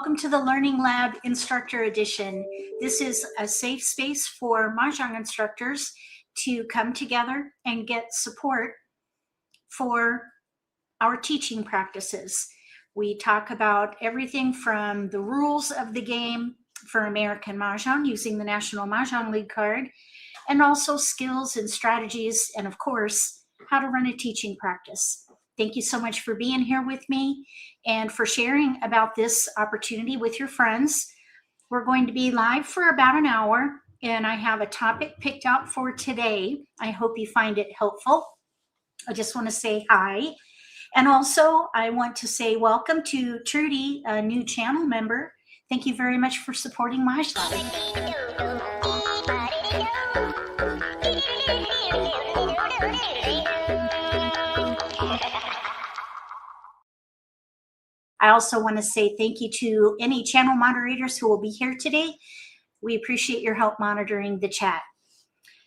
Welcome to the Learning Lab Instructor Edition. This is a safe space for Mahjong instructors to come together and get support for our teaching practices. We talk about everything from the rules of the game for American Mahjong using the National Mahjong League card, and also skills and strategies, and of course, how to run a teaching practice. Thank you so much for being here with me and for sharing about this opportunity with your friends. We're going to be live for about an hour, and I have a topic picked out for today. I hope you find it helpful. I just want to say hi. And also, I want to say welcome to Trudy, a new channel member. Thank you very much for supporting MAHJLIFE. I also want to say thank you to any channel moderators who will be here today. We appreciate your help monitoring the chat.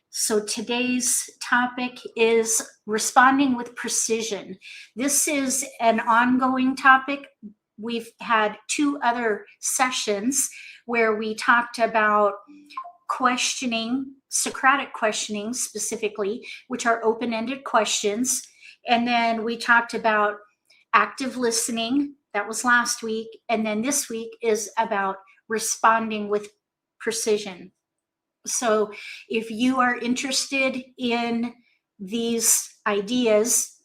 So today's topic is responding with precision. This is an ongoing topic. We've had 2 other sessions where we talked about questioning, Socratic questioning specifically, which are open-ended questions. And then we talked about active listening. That was last week. And then this week is about responding with precision. So if you are interested in these ideas,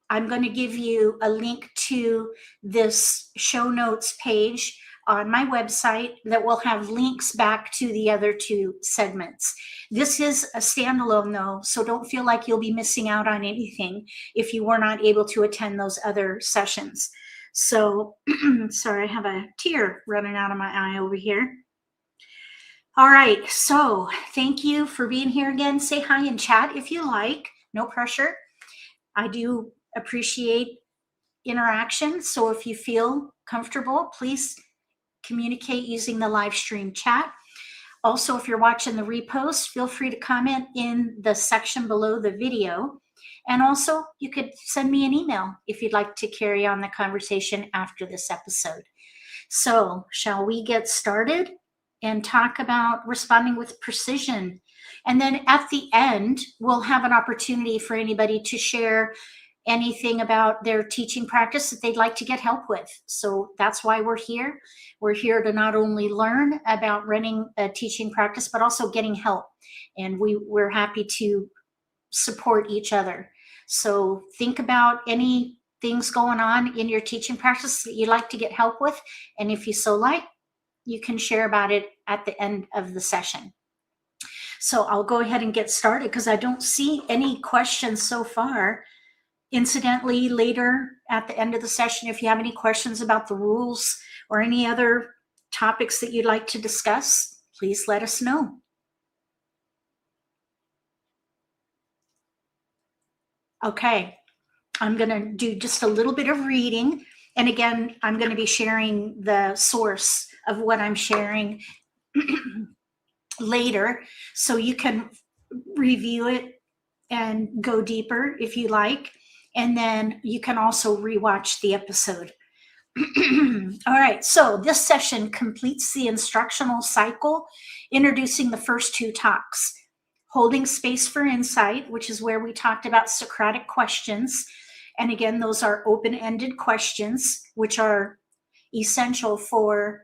I'm going to give you a link to this show notes page on my website that will have links back to the other 2 segments. This is a standalone though, so don't feel like you'll be missing out on anything if you were not able to attend those other sessions. So, sorry, I have a tear running out of my eye over here. All right, so thank you for being here again. Say hi in chat if you like, no pressure. I do appreciate interaction, so if you feel comfortable, please communicate using the live stream chat. Also, if you're watching the repost, feel free to comment in the section below the video. And also, you could send me an email if you'd like to carry on the conversation after this episode. So, shall we get started and talk about responding with precision? And then at the end, we'll have an opportunity for anybody to share anything about their teaching practice that they'd like to get help with. So that's why we're here. We're here to not only learn about running a teaching practice, but also getting help. And we're happy to support each other. So think about any things going on in your teaching practice that you'd like to get help with. And if you so like, you can share about it at the end of the session. So I'll go ahead and get started because I don't see any questions so far. Incidentally, later at the end of the session, if you have any questions about the rules or any other topics that you'd like to discuss, please let us know. Okay, I'm going to do just a little bit of reading. And again, I'm going to be sharing the source of what I'm sharing later, so you can review it and go deeper if you like. And then you can also rewatch the episode. All right, so this session completes the instructional cycle, introducing the first 2 talks. Holding space for insight, which is where we talked about Socratic questions. And again, those are open-ended questions, which are essential for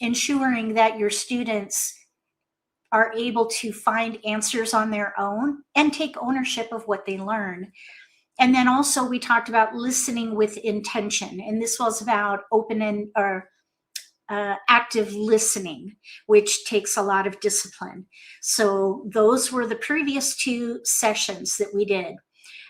ensuring that your students are able to find answers on their own and take ownership of what they learn. And then also we talked about listening with intention. And this was about active listening, which takes a lot of discipline. So those were the previous 2 sessions that we did.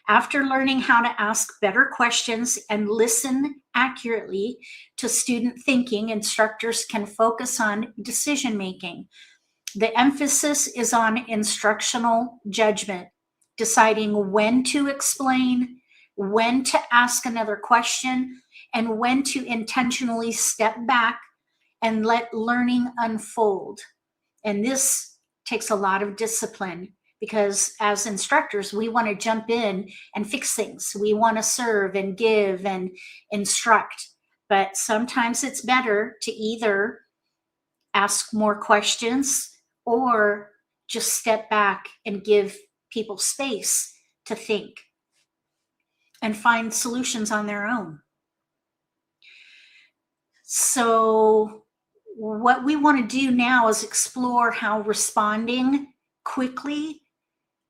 After learning how to ask better questions and listen accurately to student thinking, instructors can focus on decision making. The emphasis is on instructional judgment, deciding when to explain, when to ask another question, and when to intentionally step back and let learning unfold. And this takes a lot of discipline because as instructors, we want to jump in and fix things. We want to serve and give and instruct. but sometimes it's better to either ask more questions or just step back and give people space to think and find solutions on their own. So what we want to do now is explore how responding quickly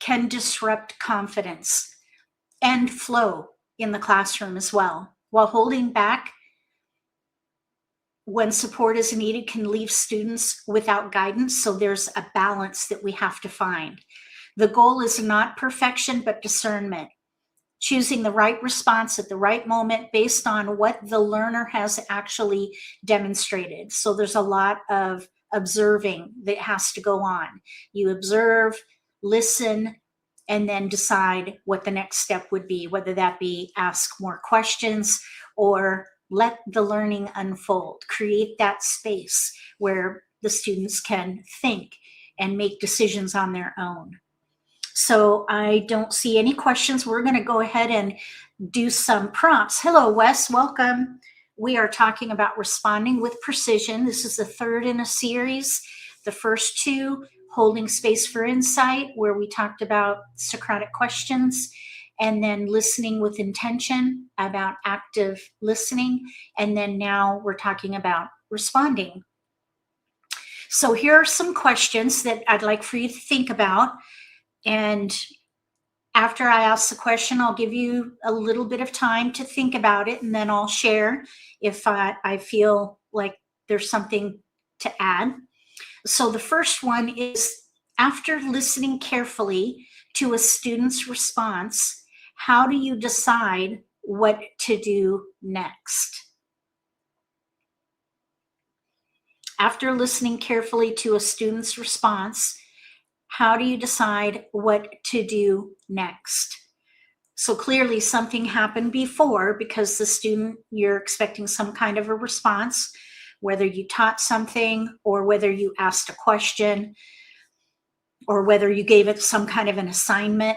can disrupt confidence and flow in the classroom as well, while holding back when support is needed can leave students without guidance. So there's a balance that we have to find. The goal is not perfection, but discernment, choosing the right response at the right moment based on what the learner has actually demonstrated. So there's a lot of observing that has to go on. You observe, listen, and then decide what the next step would be, whether that be ask more questions or let the learning unfold. Create that space where the students can think and make decisions on their own. So I don't see any questions. We're going to go ahead and do some prompts. Hello, Wes. Welcome. We are talking about responding with precision. This is the third in a series. The first two, holding space for insight, where we talked about Socratic questions, and then listening with intention, about active listening. And then now we're talking about responding. So here are some questions that I'd like for you to think about. And after I ask the question, I'll give you a little bit of time to think about it, and then I'll share if I feel like there's something to add. So the first one is, after listening carefully to a student's response, how do you decide what to do next? After listening carefully to a student's response, how do you decide what to do next? So clearly something happened before, because the student, you're expecting some kind of a response, whether you taught something or whether you asked a question or whether you gave it some kind of an assignment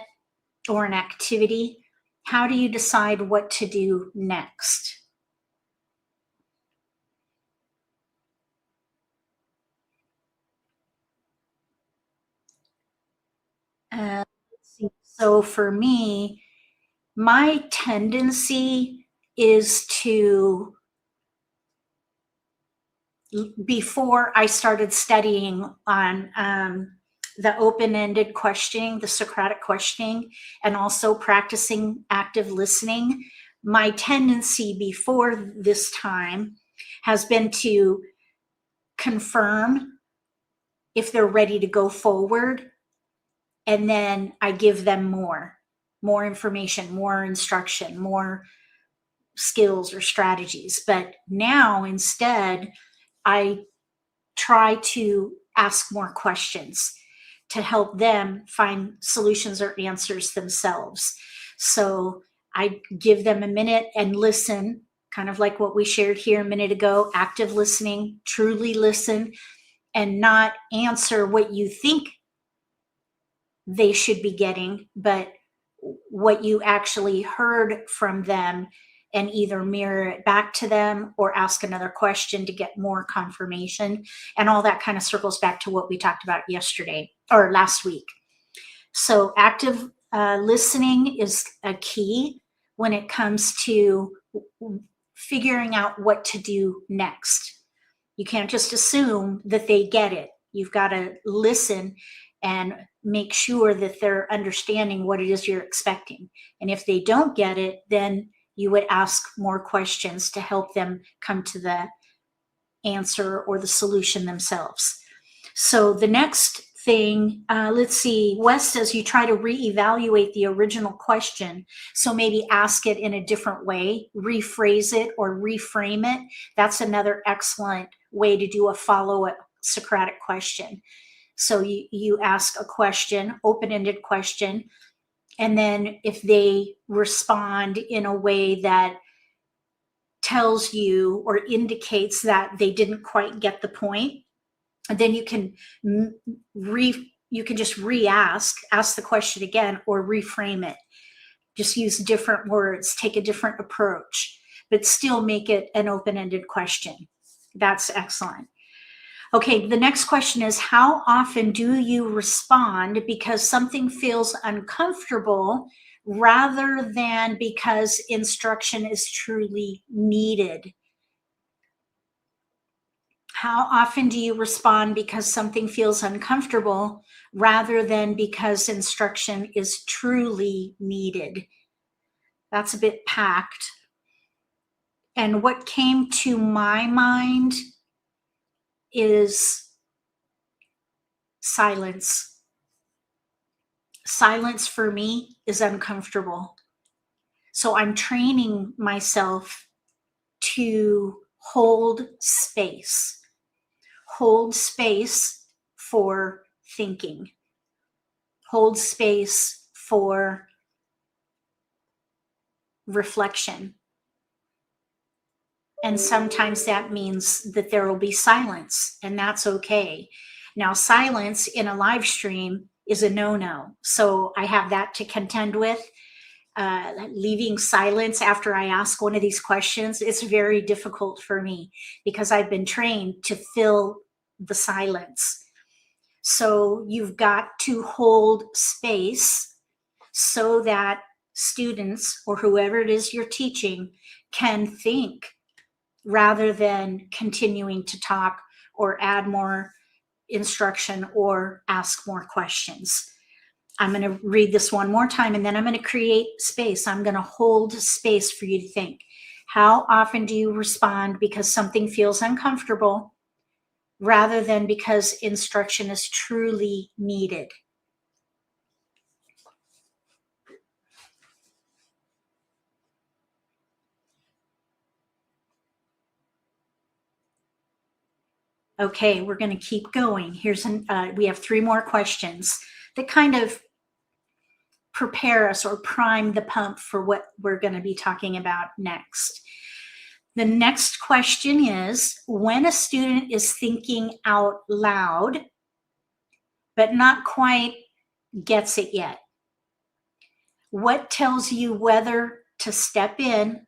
or an activity. How do you decide what to do next? Let's see. So for me, my tendency is to, before I started studying on the open-ended questioning, the Socratic questioning, and also practicing active listening, my tendency before this time has been to confirm if they're ready to go forward, and then I give them more information, more instruction, more skills or strategies. But now instead, I try to ask more questions to help them find solutions or answers themselves. So I give them a minute and listen, kind of like what we shared here a minute ago, active listening, truly listen, and not answer what you think they should be getting, but what you actually heard from them, and either mirror it back to them or ask another question to get more confirmation. And all that kind of circles back to what we talked about yesterday or last week. So active listening is a key when it comes to figuring out what to do next. You can't just assume that they get it. You've got to listen and make sure that they're understanding what it is you're expecting. And if they don't get it, then you would ask more questions to help them come to the answer or the solution themselves. So the next thing, let's see, Wes says you try to reevaluate the original question. So maybe ask it in a different way, rephrase it or reframe it. That's another excellent way to do a follow-up Socratic question. So you ask a question, open-ended question, and then if they respond in a way that tells you or indicates that they didn't quite get the point, then you can just ask the question again, or reframe it. Just use different words, take a different approach. but still make it an open-ended question. That's excellent. Okay, the next question is, how often do you respond because something feels uncomfortable rather than because instruction is truly needed? How often do you respond because something feels uncomfortable rather than because instruction is truly needed? That's a bit packed. And what came to my mind is silence. Silence for me is uncomfortable. So I'm training myself to hold space. Hold space for thinking. Hold space for reflection. And sometimes that means that there will be silence, and that's okay. Now, silence in a live stream is a no-no. So I have that to contend with. Leaving silence after I ask one of these questions, it's very difficult for me because I've been trained to fill the silence. So you've got to hold space so that students or whoever it is you're teaching can think rather than continuing to talk or add more instruction or ask more questions. I'm going to read this one more time, and then I'm going to create space. I'm going to hold space for you to think. How often do you respond because something feels uncomfortable rather than because instruction is truly needed? Okay, we're going to keep going. We have 3 more questions that kind of prepare us or prime the pump for what we're going to be talking about next. The next question is, when a student is thinking out loud, but not quite gets it yet, what tells you whether to step in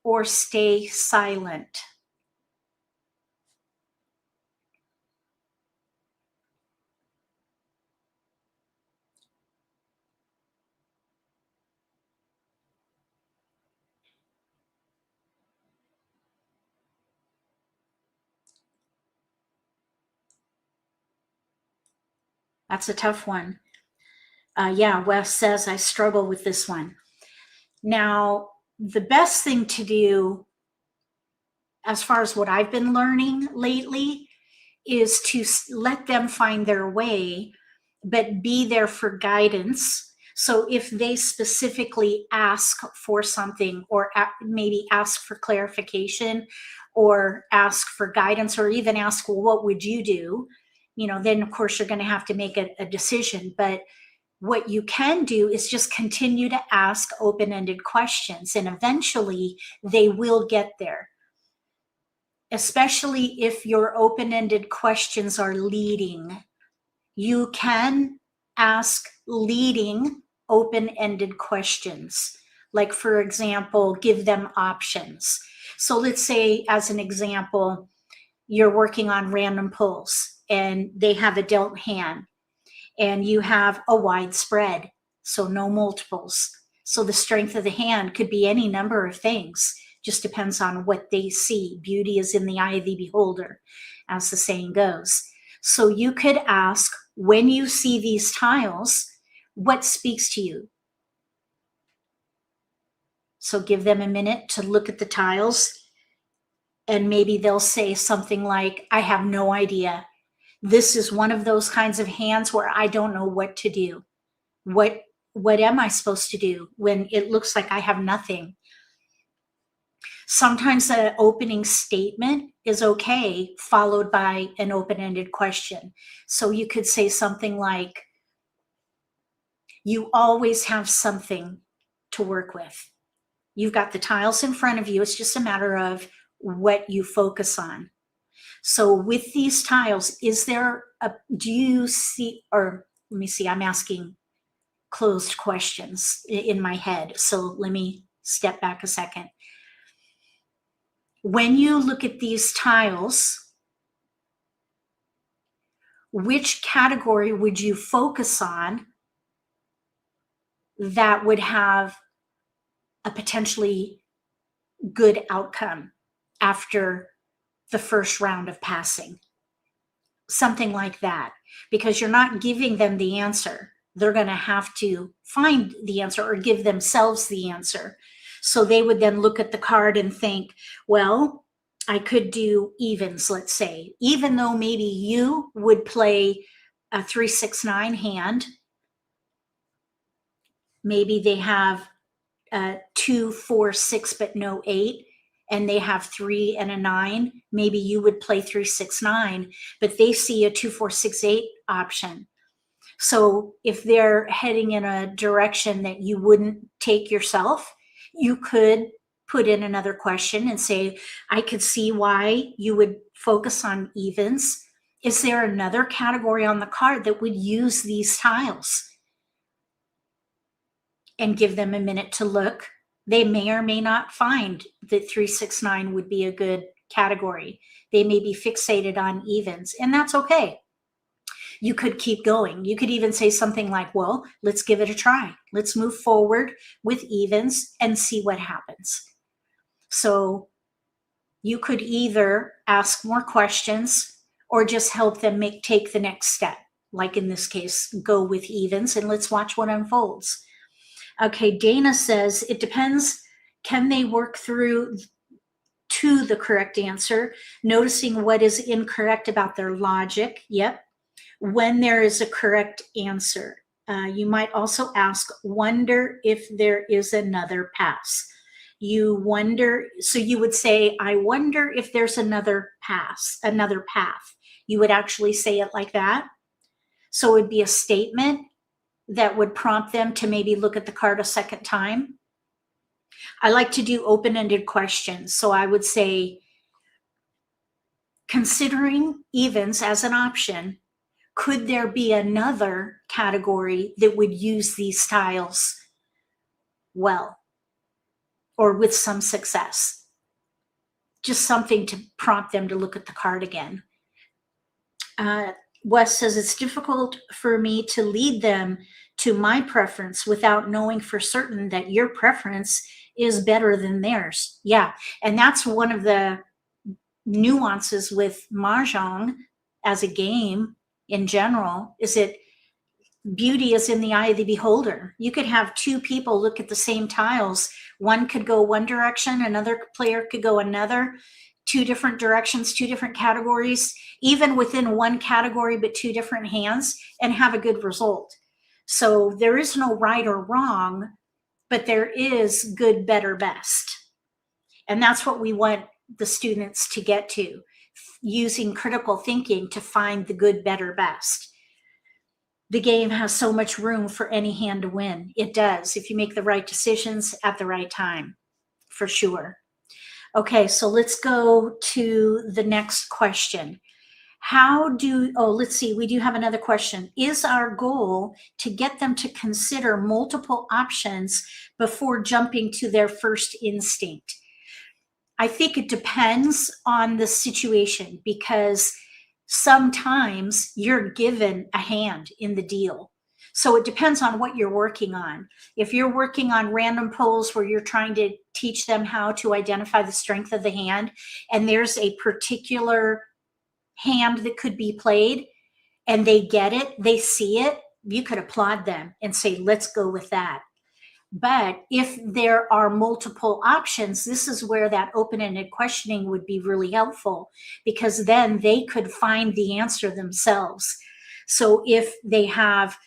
or stay silent? That's a tough one. Yeah, Wes says I struggle with this one. Now, the best thing to do, as far as what I've been learning lately, is to let them find their way, but be there for guidance. So if they specifically ask for something, or maybe ask for clarification, or ask for guidance, or even ask, well, what would you do? Then of course you're going to have to make a decision. But what you can do is just continue to ask open-ended questions, and eventually they will get there. Especially if your open-ended questions are leading. You can ask leading open-ended questions. Like, for example, give them options. So let's say, as an example, you're working on random pulls and they have a dealt hand and you have a wide spread, so no multiples. So the strength of the hand could be any number of things. Just depends on what they see. Beauty is in the eye of the beholder, as the saying goes. So you could ask, when you see these tiles, what speaks to you? So give them a minute to look at the tiles, and maybe they'll say something like, I have no idea. This is one of those kinds of hands where I don't know what to do. What am I supposed to do when it looks like I have nothing? Sometimes an opening statement is okay, followed by an open-ended question. So you could say something like, you always have something to work with. You've got the tiles in front of you. It's just a matter of what you focus on. So with these tiles, do you see, or let me see, I'm asking closed questions in my head. So let me step back a second. When you look at these tiles, which category would you focus on that would have a potentially good outcome after the first round of passing? Something like that, because you're not giving them the answer. They're going to have to find the answer or give themselves the answer. So they would then look at the card and think, well, I could do evens, let's say, even though maybe you would play a 3-6-9 hand. Maybe they have 2, 4, 6, but no 8, and they have 3 and a 9. Maybe you would play 3-6-9, but they see a 2, 4, 6, 8 option. So if they're heading in a direction that you wouldn't take yourself, you could put in another question and say, I could see why you would focus on evens. Is there another category on the card that would use these tiles? And give them a minute to look. They may or may not find that 3-6-9 would be a good category. They may be fixated on evens, and that's okay. You could keep going. You could even say something like, well, let's give it a try. Let's move forward with evens and see what happens. So you could either ask more questions or just help them take the next step. Like in this case, go with evens and let's watch what unfolds. Okay, Dana says, it depends. Can they work through to the correct answer, noticing what is incorrect about their logic? Yep. When there is a correct answer. You might also ask, wonder if there is another pass. You wonder, so you would say, I wonder if there's another pass, another path. You would actually say it like that. So it would be a statement that would prompt them to maybe look at the card a second time. I like to do open-ended questions. So I would say, considering evens as an option, could there be another category that would use these tiles well or with some success? Just something to prompt them to look at the card again. Wes says, it's difficult for me to lead them to my preference without knowing for certain that your preference is better than theirs. Yeah, and that's one of the nuances with Mahjong as a game in general, is that beauty is in the eye of the beholder. You could have two people look at the same tiles. One could go one direction, another player could go another, two different directions, two different categories, even within one category, but two different hands, and have a good result. So there is no right or wrong, but there is good, better, best. And that's what we want the students to get to, using critical thinking to find the good, better, best. The game has so much room for any hand to win. It does, if you make the right decisions at the right time, for sure. Okay, so let's go to the next question. Let's see, we do have another question. Is our goal to get them to consider multiple options before jumping to their first instinct? I think it depends on the situation, because sometimes you're given a hand in the deal. So it depends on what you're working on. If you're working on random pulls where you're trying to teach them how to identify the strength of the hand, and there's a particular hand that could be played and they get it, they see it, you could applaud them and say, let's go with that. But if there are multiple options, this is where that open-ended questioning would be really helpful, because then they could find the answer themselves. So if they have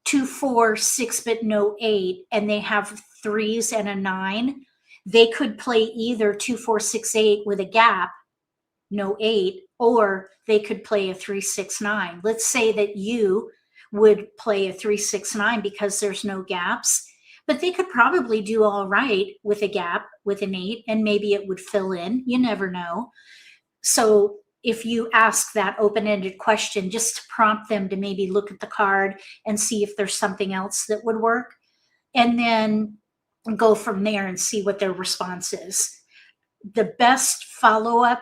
2, 4, 6, but no 8, and they have 3s and a 9, they could play either 2, 4, 6, 8 with a gap, no 8, or they could play a 3, 6, 9. Let's say that you would play a 3, 6, 9 because there's no gaps. But they could probably do all right with a gap, with an 8, and maybe it would fill in. You never know. So if you ask that open-ended question, just to prompt them to maybe look at the card and see if there's something else that would work, and then go from there and see what their response is. The best follow-up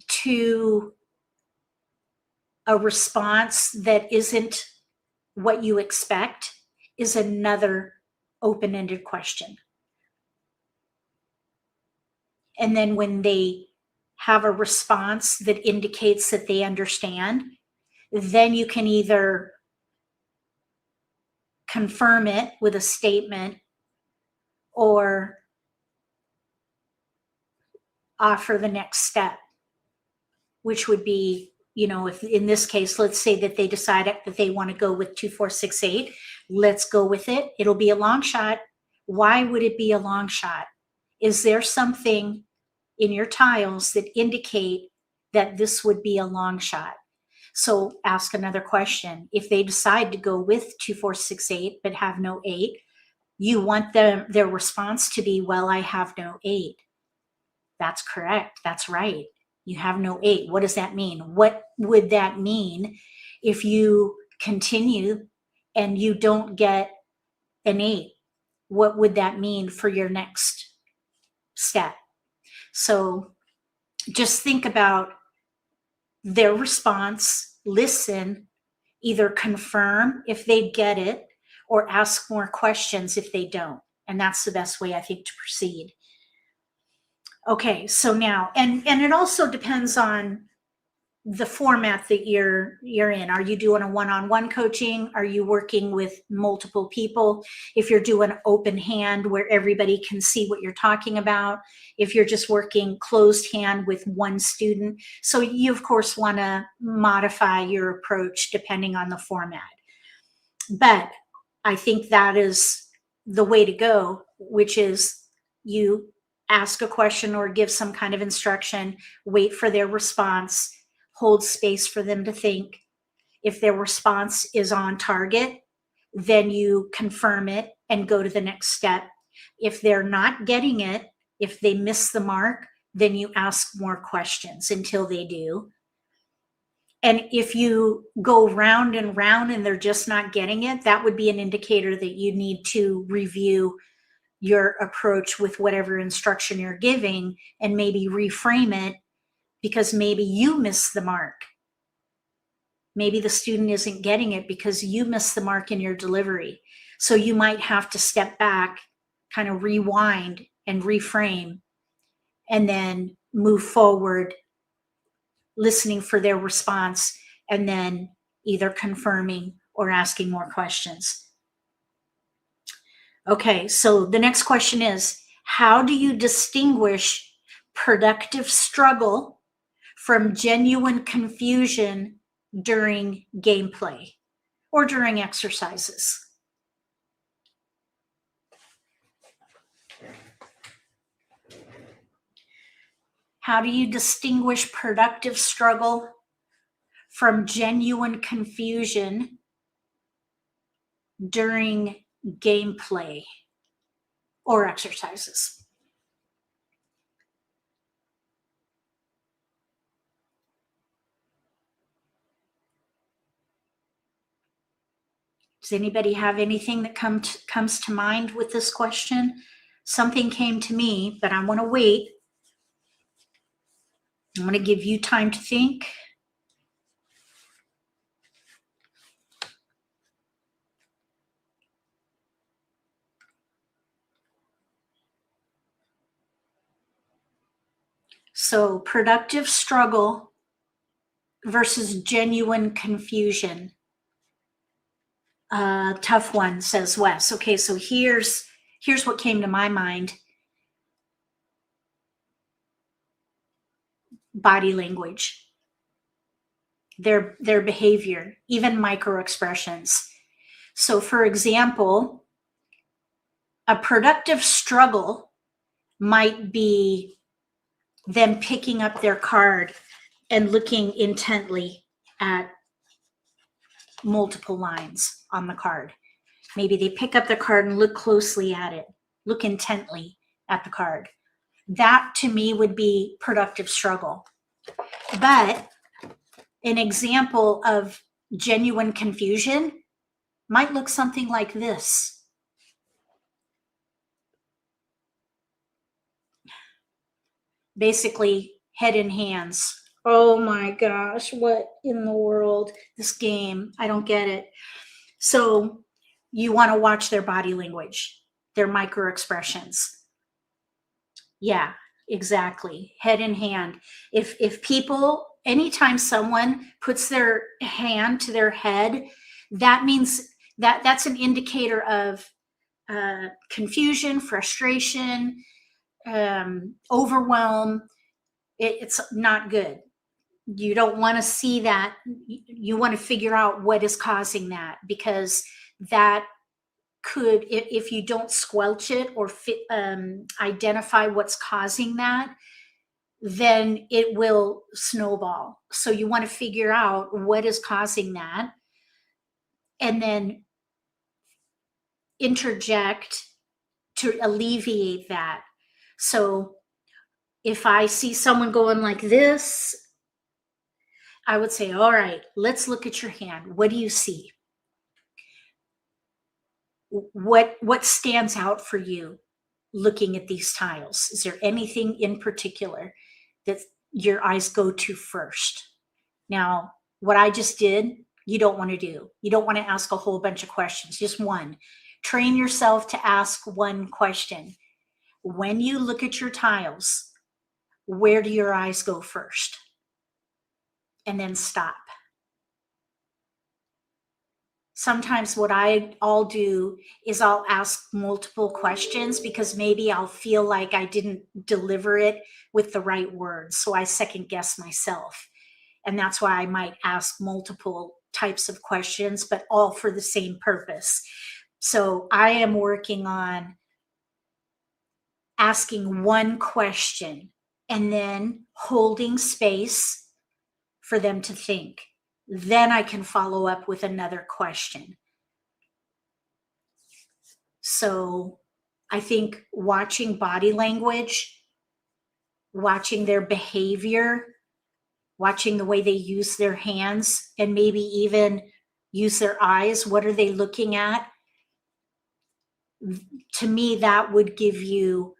to a response that isn't what you expect is another open-ended question. And then when they have a response that indicates that they understand, then you can either confirm it with a statement or offer the next step, which would be, you know, if in this case, let's say that they decide that they want to go with 2468, let's go with it. It'll be a long shot. Why would it be a long shot? Is there something in your tiles that indicate that this would be a long shot? So ask another question. If they decide to go with 2468 but have no 8, you want their response to be, well, I have no 8. That's correct. That's right. You have no 8. What does that mean? What would that mean if you continue and you don't get an 8? What would that mean for your next step? So just think about their response, listen, either confirm if they get it or ask more questions if they don't. And that's the best way, I think, to proceed. Okay, so now, and it also depends on the format that you're in. Are you doing a one-on-one coaching? Are you working with multiple people? If you're doing open hand where everybody can see what you're talking about, if you're just working closed hand with one student. So you, of course, want to modify your approach depending on the format. But I think that is the way to go, which is you ask a question or give some kind of instruction, wait for their response, hold space for them to think. If their response is on target, then you confirm it and go to the next step. If they're not getting it, if they miss the mark, then you ask more questions until they do. And if you go round and round and they're just not getting it, that would be an indicator that you need to review your approach with whatever instruction you're giving and maybe reframe it, because maybe you missed the mark. Maybe the student isn't getting it because you missed the mark in your delivery. So you might have to step back, kind of rewind and reframe, and then move forward, listening for their response, and then either confirming or asking more questions. Okay, so the next question is, how do you distinguish productive struggle from genuine confusion during gameplay or during exercises? How do you distinguish productive struggle from genuine confusion during gameplay or exercises? Does anybody have anything that comes to mind with this question? Something came to me, but I want to wait. I want to give you time to think. So productive struggle versus genuine confusion. Tough one, says Wes. Okay, so here's what came to my mind. Body language, their behavior, even micro expressions. So for example, a productive struggle might be them picking up their card and looking intently at multiple lines on the card. Maybe they pick up the card and look closely at it, look intently at the card. That to me would be productive struggle. But an example of genuine confusion might look something like this. basically head in hands. Oh my gosh, what in the world? This game, I don't get it. So you want to watch their body language, their micro expressions. Yeah, exactly. Head in hand. If people, anytime someone puts their hand to their head, that means that's an indicator of confusion, frustration, overwhelm. It's not good. You don't want to see that. You want to figure out what is causing that, because that could, if you don't squelch it or identify what's causing that, then it will snowball. So you want to figure out what is causing that and then interject to alleviate that. So if I see someone going like this, I would say, all right, let's look at your hand. What do you see? What stands out for you looking at these tiles? Is there anything in particular that your eyes go to first? Now, what I just did, you don't want to do. You don't want to ask a whole bunch of questions, just one. Train yourself to ask one question. When you look at your tiles, where do your eyes go first? And then stop. Sometimes what I'll do is I'll ask multiple questions, because maybe I'll feel like I didn't deliver it with the right words. So I second guess myself. And that's why I might ask multiple types of questions, but all for the same purpose. So I am working on asking one question and then holding space for them to think. Then I can follow up with another question. So I think watching body language, watching their behavior, watching the way they use their hands, and maybe even use their eyes. What are they looking at? To me, that would give you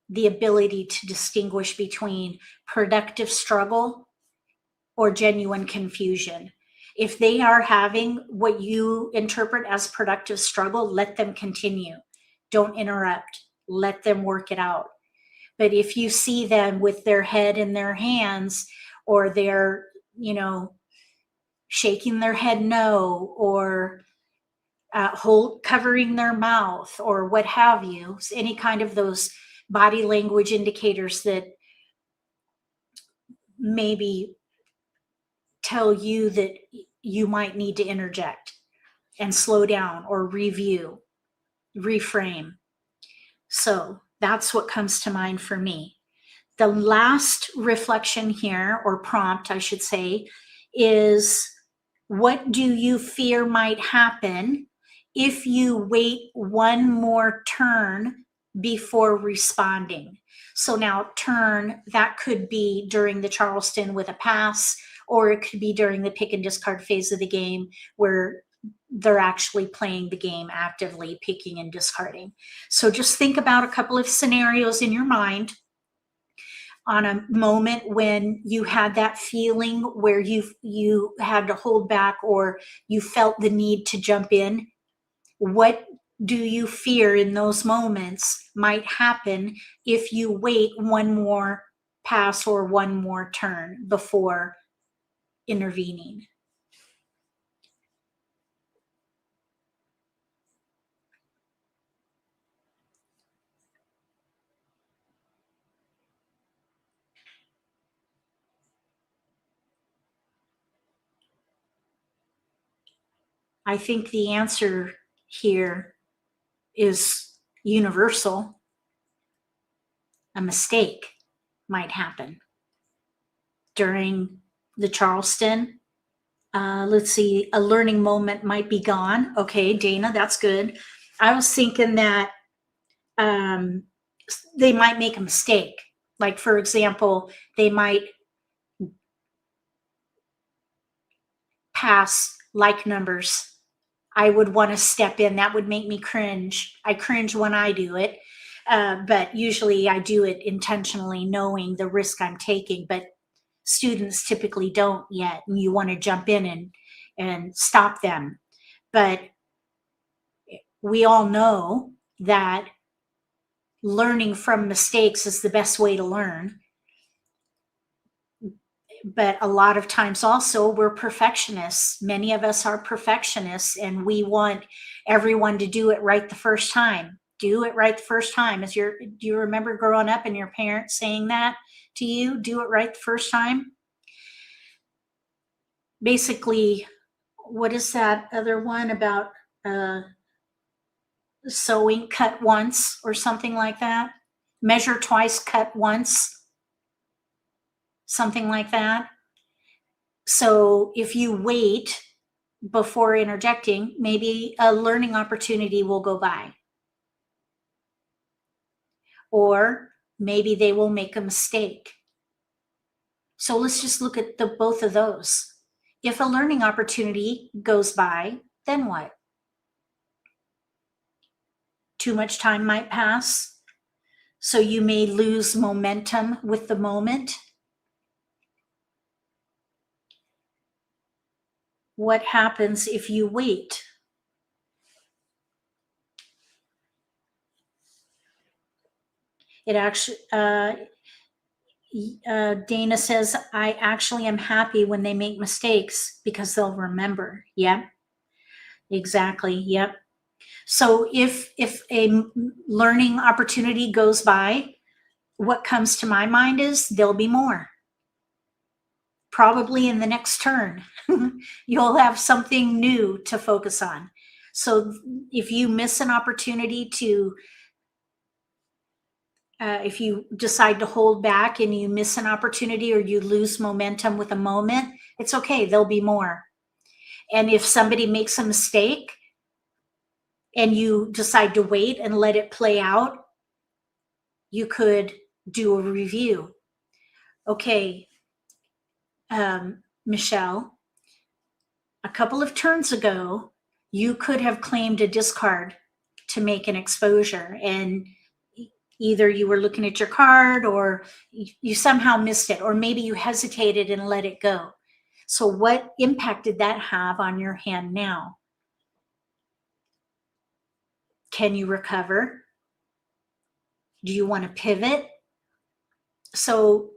the ability to distinguish between productive struggle or genuine confusion. If they are having what you interpret as productive struggle, let them continue. Don't interrupt. Let them work it out. But if you see them with their head in their hands, or they're, shaking their head no, or covering their mouth, or what have you, any kind of those body language indicators that maybe tell you that you might need to interject and slow down or review, reframe. So that's what comes to mind for me. The last reflection here, or prompt, I should say, is what do you fear might happen if you wait one more turn before responding? So now turn, that could be during the Charleston with a pass, or it could be during the pick and discard phase of the game where they're actually playing the game actively, picking and discarding. So just think about a couple of scenarios in your mind on a moment when you had that feeling where you had to hold back, or you felt the need to jump in. What do you fear in those moments might happen if you wait one more pass or one more turn before intervening? I think the answer here is universal. A mistake might happen during the Charleston. Let's see, a learning moment might be gone. Okay, Dana, that's good. I was thinking that they might make a mistake. Like, for example, they might pass like numbers. I would want to step in. That would make me cringe. I cringe when I do it. But usually I do it intentionally, knowing the risk I'm taking. But students typically don't yet, and you want to jump in and stop them. But we all know that learning from mistakes is the best way to learn. But a lot of times also we're perfectionists. Many of us are perfectionists, and we want everyone to do it right the first time. Do it right the first time. Do you remember growing up and your parents saying that to you? Do it right the first time. Basically, what is that other one about sewing? Cut once or something like that. Measure twice, cut once. Something like that. So if you wait before interjecting, maybe a learning opportunity will go by. Or maybe they will make a mistake. So let's just look at both of those. If a learning opportunity goes by, then what? Too much time might pass, so you may lose momentum with the moment. What happens if you wait? It actually, Dana says, I actually am happy when they make mistakes because they'll remember. Yep, exactly. Yep. So if a learning opportunity goes by, what comes to my mind is there'll be more. Probably in the next turn, you'll have something new to focus on. So if you miss an opportunity to, if you decide to hold back and you miss an opportunity or you lose momentum with a moment, it's okay, there'll be more. And if somebody makes a mistake and you decide to wait and let it play out, you could do a review. Okay, Michelle, a couple of turns ago, you could have claimed a discard to make an exposure, and either you were looking at your card or you somehow missed it, or maybe you hesitated and let it go. So what impact did that have on your hand now? Can you recover? Do you want to pivot? So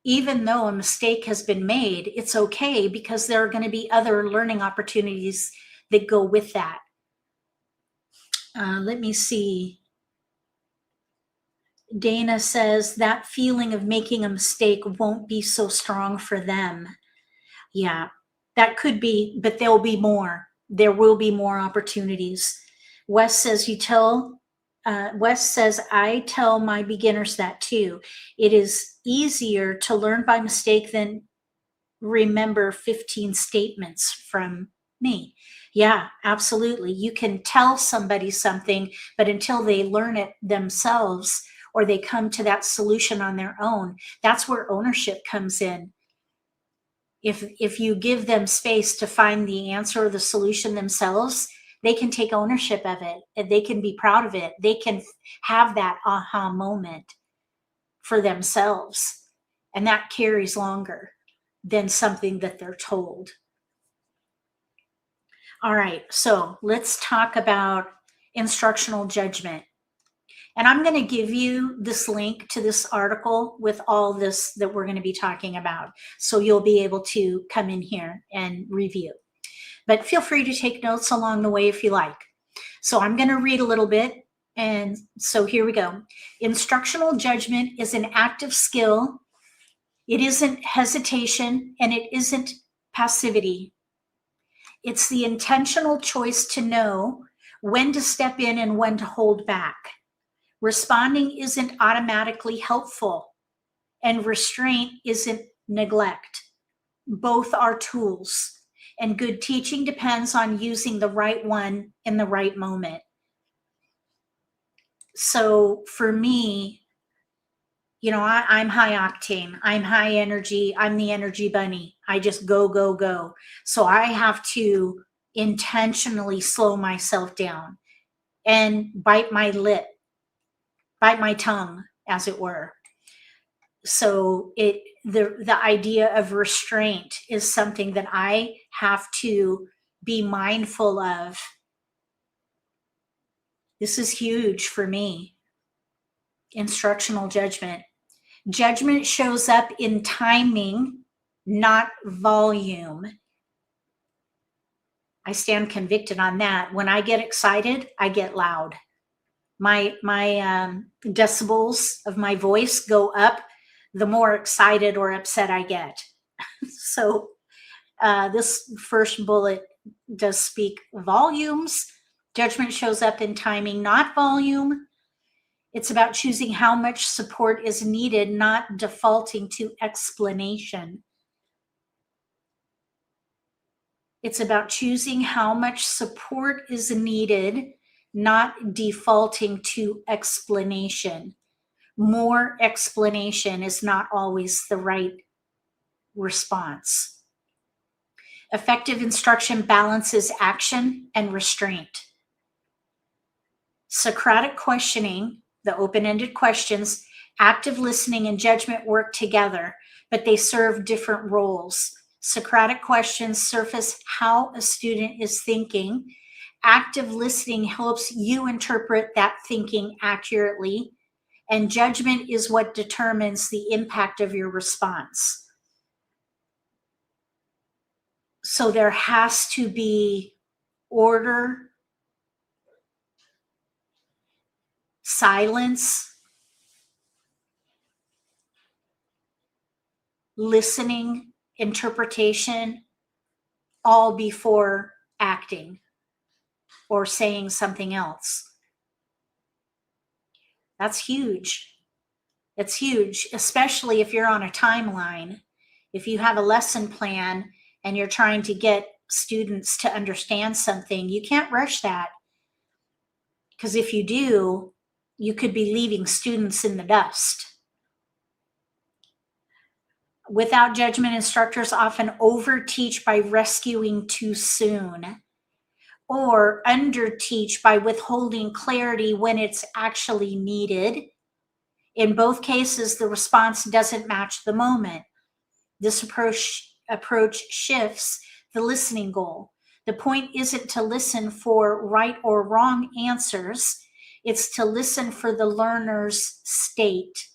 even though a mistake has been made, it's okay, because there are going to be other learning opportunities that go with that. Let me see. Dana says that feeling of making a mistake won't be so strong for them. Yeah, that could be, but there'll be more. There will be more opportunities. Wes says, Wes says, I tell my beginners that too. It is easier to learn by mistake than remember 15 statements from me. Yeah, absolutely. You can tell somebody something, but until they learn it themselves or they come to that solution on their own, that's where ownership comes in. If you give them space to find the answer or the solution themselves, they can take ownership of it and they can be proud of it. They can have that aha moment for themselves, and that carries longer than something that they're told. All right, so let's talk about instructional judgment. And I'm going to give you this link to this article with all this that we're going to be talking about. So you'll be able to come in here and review. But feel free to take notes along the way if you like. So I'm going to read a little bit. And so here we go. Instructional judgment is an active skill. It isn't hesitation and it isn't passivity. It's the intentional choice to know when to step in and when to hold back. Responding isn't automatically helpful, and restraint isn't neglect. Both are tools, and good teaching depends on using the right one in the right moment. So for me, you know, I'm high octane, I'm high energy, I'm the energy bunny. I just go, go, go. So I have to intentionally slow myself down and bite my lip bite my tongue, as it were. So the idea of restraint is something that I have to be mindful of. This is huge for me. Instructional judgment. Judgment shows up in timing, not volume. I stand convicted on that. When I get excited, I get loud. My decibels of my voice go up the more excited or upset I get. So this first bullet does speak volumes. Judgment shows up in timing, not volume. It's about choosing how much support is needed, not defaulting to explanation. It's about choosing how much support is needed, not defaulting to explanation. More explanation is not always the right response. Effective instruction balances action and restraint. Socratic questioning, the open-ended questions, active listening, and judgment work together, but they serve different roles. Socratic questions surface how a student is thinking. Active listening helps you interpret that thinking accurately, and judgment is what determines the impact of your response. So there has to be order, silence, listening, interpretation, all before acting or saying something else. That's huge. It's huge, especially if you're on a timeline. If you have a lesson plan and you're trying to get students to understand something, you can't rush that. Because if you do, you could be leaving students in the dust. Without judgment, instructors often overteach by rescuing too soon, or underteach by withholding clarity when it's actually needed. In both cases, the response doesn't match the moment. This approach shifts the listening goal. The point isn't to listen for right or wrong answers. It's to listen for the learner's state.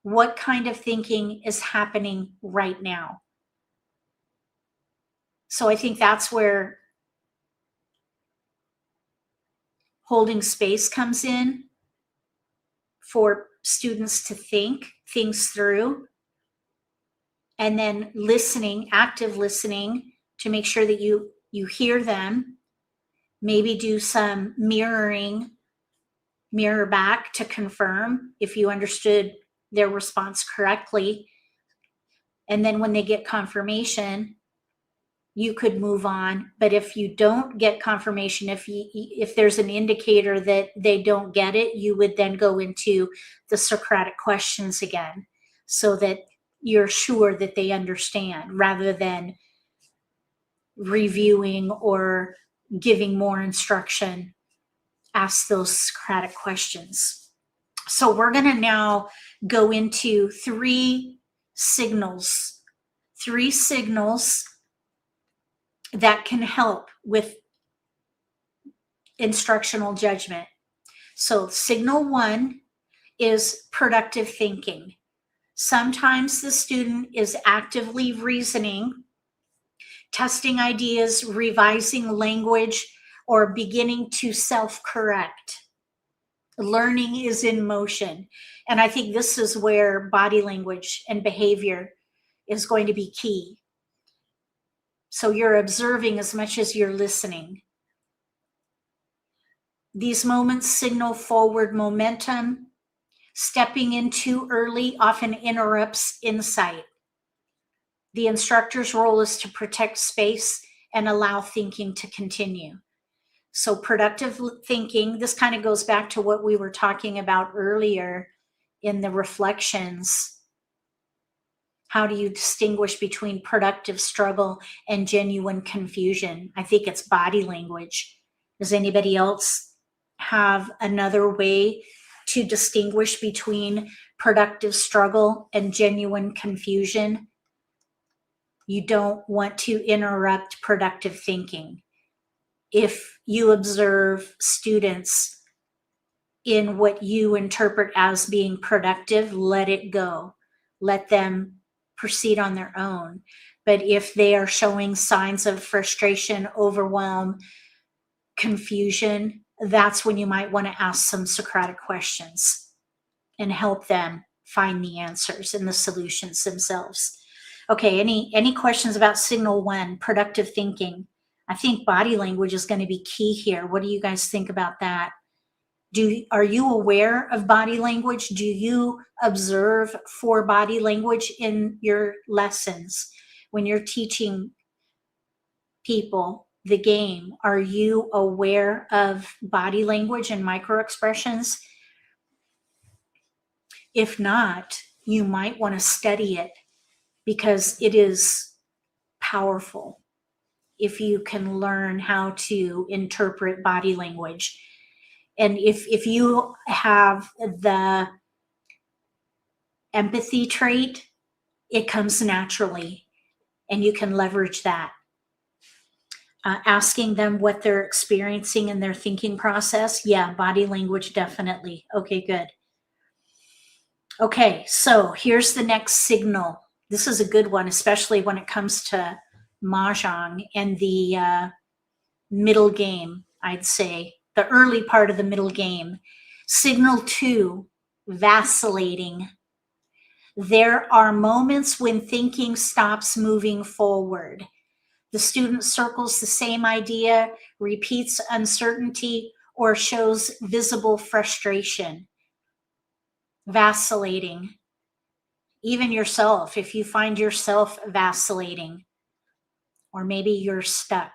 What kind of thinking is happening right now? So I think that's where holding space comes in for students to think things through, and then listening, active listening, to make sure that you hear them. Maybe do some mirroring, mirror back to confirm if you understood their response correctly. And then when they get confirmation, you could move on. But if you don't get confirmation, if there's an indicator that they don't get it, you would then go into the Socratic questions again, so that you're sure that they understand, rather than reviewing or giving more instruction. Ask those Socratic questions. So we're going to now go into three signals that can help with instructional judgment. So signal one is productive thinking. Sometimes the student is actively reasoning, testing ideas, revising language, or beginning to self-correct. Learning is in motion. And I think this is where body language and behavior is going to be key. So you're observing as much as you're listening. These moments signal forward momentum. Stepping in too early often interrupts insight. The instructor's role is to protect space and allow thinking to continue. So productive thinking, this kind of goes back to what we were talking about earlier in the reflections. How do you distinguish between productive struggle and genuine confusion? I think it's body language. Does anybody else have another way to distinguish between productive struggle and genuine confusion. You don't want to interrupt productive thinking. If you observe students in what you interpret as being productive, let it go. Let them proceed on their own. But if they are showing signs of frustration, overwhelm, confusion, that's when you might want to ask some Socratic questions and help them find the answers and the solutions themselves. Okay, any questions about signal 1, productive thinking? I think body language is going to be key here. What do you guys think about that? Are you aware of body language? Do you observe for body language in your lessons when you're teaching people the game? Are you aware of body language and micro expressions? If not, you might want to study it because it is powerful if you can learn how to interpret body language. And if you have the empathy trait, it comes naturally and you can leverage that. Asking them what they're experiencing in their thinking process. Yeah, body language, definitely. Okay, good. Okay, so here's the next signal. This is a good one, especially when it comes to Mahjong and the middle game, I'd say. The early part of the middle game. Signal 2, vacillating. There are moments when thinking stops moving forward. The student circles the same idea, repeats uncertainty, or shows visible frustration. Vacillating. Even yourself, if you find yourself vacillating, or maybe you're stuck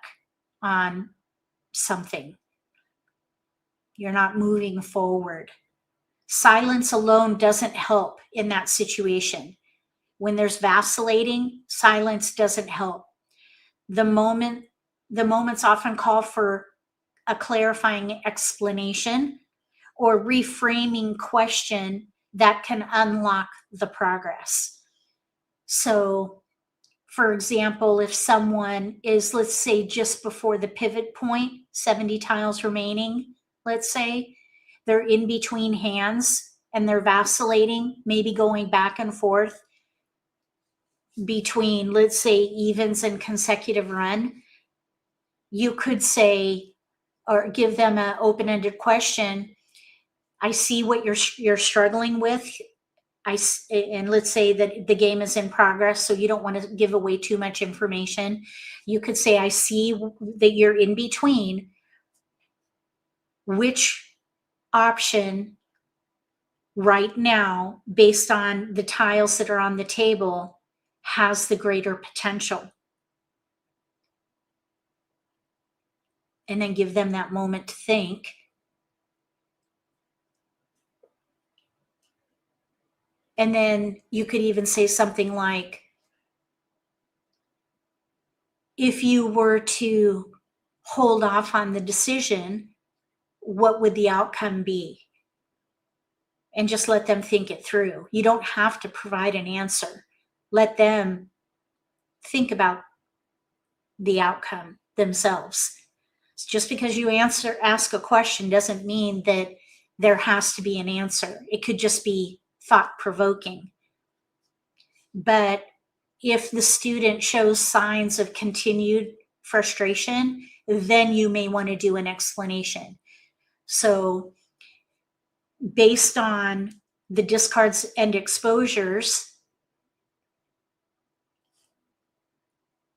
on something, you're not moving forward. Silence alone doesn't help in that situation. When there's vacillating, silence doesn't help. The moments often call for a clarifying explanation or reframing question that can unlock the progress. So, for example, if someone is, let's say, just before the pivot point, 70 tiles remaining, let's say, they're in between hands and they're vacillating, maybe going back and forth between, let's say, evens and consecutive run, you could say, or give them an open-ended question. I see what you're struggling with. And let's say that the game is in progress, so you don't want to give away too much information. You could say, I see that you're in between. Which option right now, based on the tiles that are on the table, has the greater potential? And then give them that moment to think. And then you could even say something like, if you were to hold off on the decision, what would the outcome be? And just let them think it through. You don't have to provide an answer. Let them think about the outcome themselves. Just because you ask a question doesn't mean that there has to be an answer. It could just be thought-provoking. But if the student shows signs of continued frustration, then you may want to do an explanation. So based on the discards and exposures,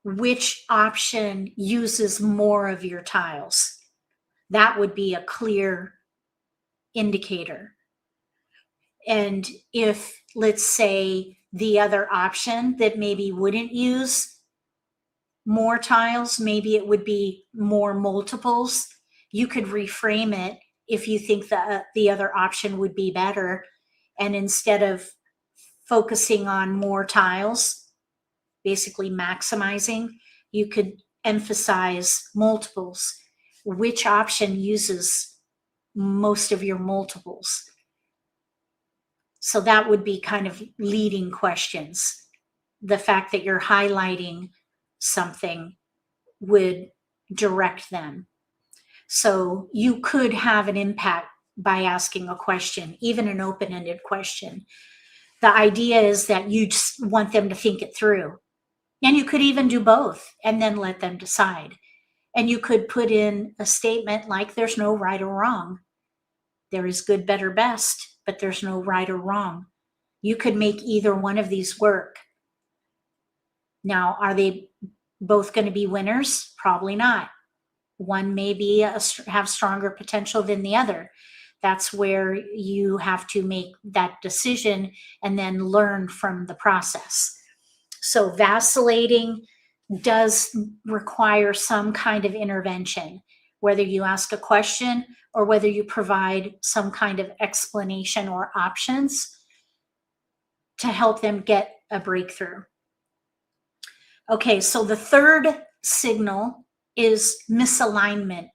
which option uses more of your tiles? That would be a clear indicator. And if, let's say, the other option that maybe wouldn't use more tiles, maybe it would be more multiples, you could reframe it if you think that the other option would be better. And instead of focusing on more tiles, basically maximizing, you could emphasize multiples. Which option uses most of your multiples? So that would be kind of leading questions. The fact that you're highlighting something would direct them. So you could have an impact by asking a question, even an open-ended question. The idea is that you just want them to think it through. And you could even do both and then let them decide. And you could put in a statement like, there's no right or wrong. There is good, better, best, but there's no right or wrong. You could make either one of these work. Now, are they both going to be winners? Probably not. One may be have stronger potential than the other. That's where you have to make that decision and then learn from the process. So vacillating does require some kind of intervention, whether you ask a question or whether you provide some kind of explanation or options to help them get a breakthrough. Okay, so the third signal is misalignment.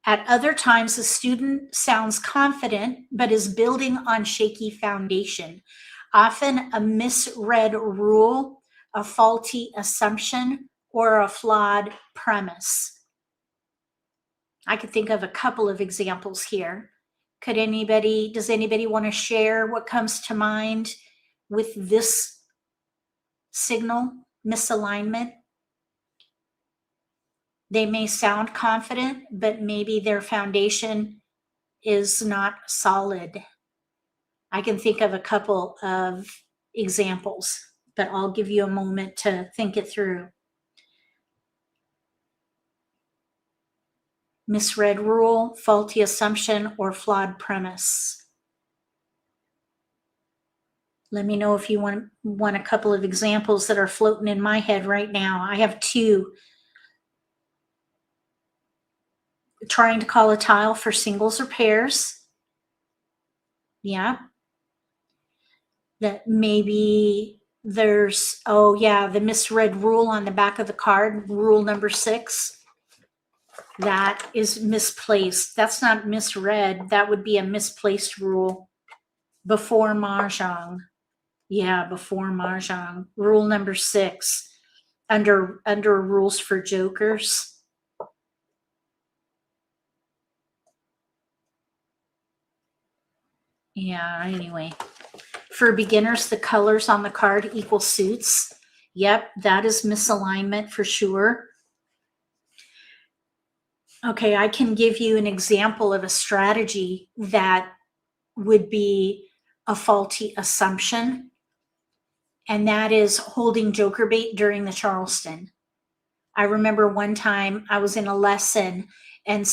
At other times, the student sounds confident, but is building on shaky foundation. Often a misread rule, a faulty assumption, or a flawed premise. I could think of a couple of examples here. Does anybody want to share what comes to mind with this signal, misalignment? They may sound confident, but maybe their foundation is not solid. I can think of a couple of examples, but I'll give you a moment to think it through. Misread rule, faulty assumption, or flawed premise. Let me know if you want a couple of examples that are floating in my head right now. I have two. Trying to call a tile for singles or pairs. Yeah. That maybe there's, the misread rule on the back of the card, rule number 6. That is misplaced. That's not misread. That would be a misplaced rule. Before mahjong. Yeah, before mahjong. Rule number 6 under rules for jokers. Yeah, anyway. For beginners, the colors on the card equal suits. Yep, that is misalignment for sure. Okay, I can give you an example of a strategy that would be a faulty assumption, and that is holding joker bait during the Charleston. I remember one time I was in a lesson and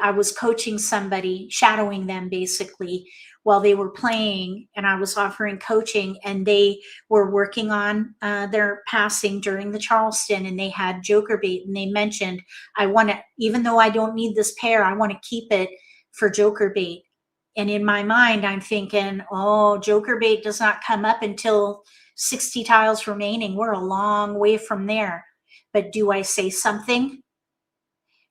I was coaching somebody, shadowing them basically while they were playing, and I was offering coaching, and they were working on their passing during the Charleston, and they had joker bait, and they mentioned, even though I don't need this pair, I want to keep it for joker bait. And in my mind, I'm thinking, joker bait does not come up until 60 tiles remaining. We're a long way from there. But do I say something?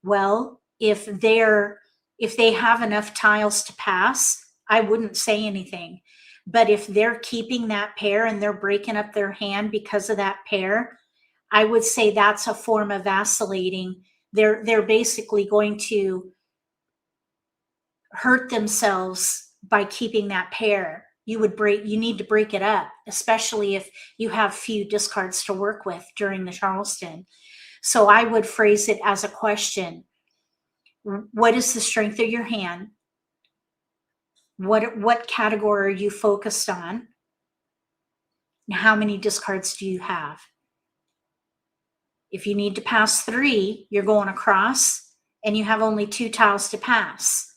Well, if they have enough tiles to pass, I wouldn't say anything. But if they're keeping that pair and they're breaking up their hand because of that pair, I would say that's a form of vacillating. They're basically going to hurt themselves by keeping that pair. You need to break it up, especially if you have few discards to work with during the Charleston. So I would phrase it as a question. What is the strength of your hand? What category are you focused on? And how many discards do you have? If you need to pass 3, you're going across and you have only 2 tiles to pass.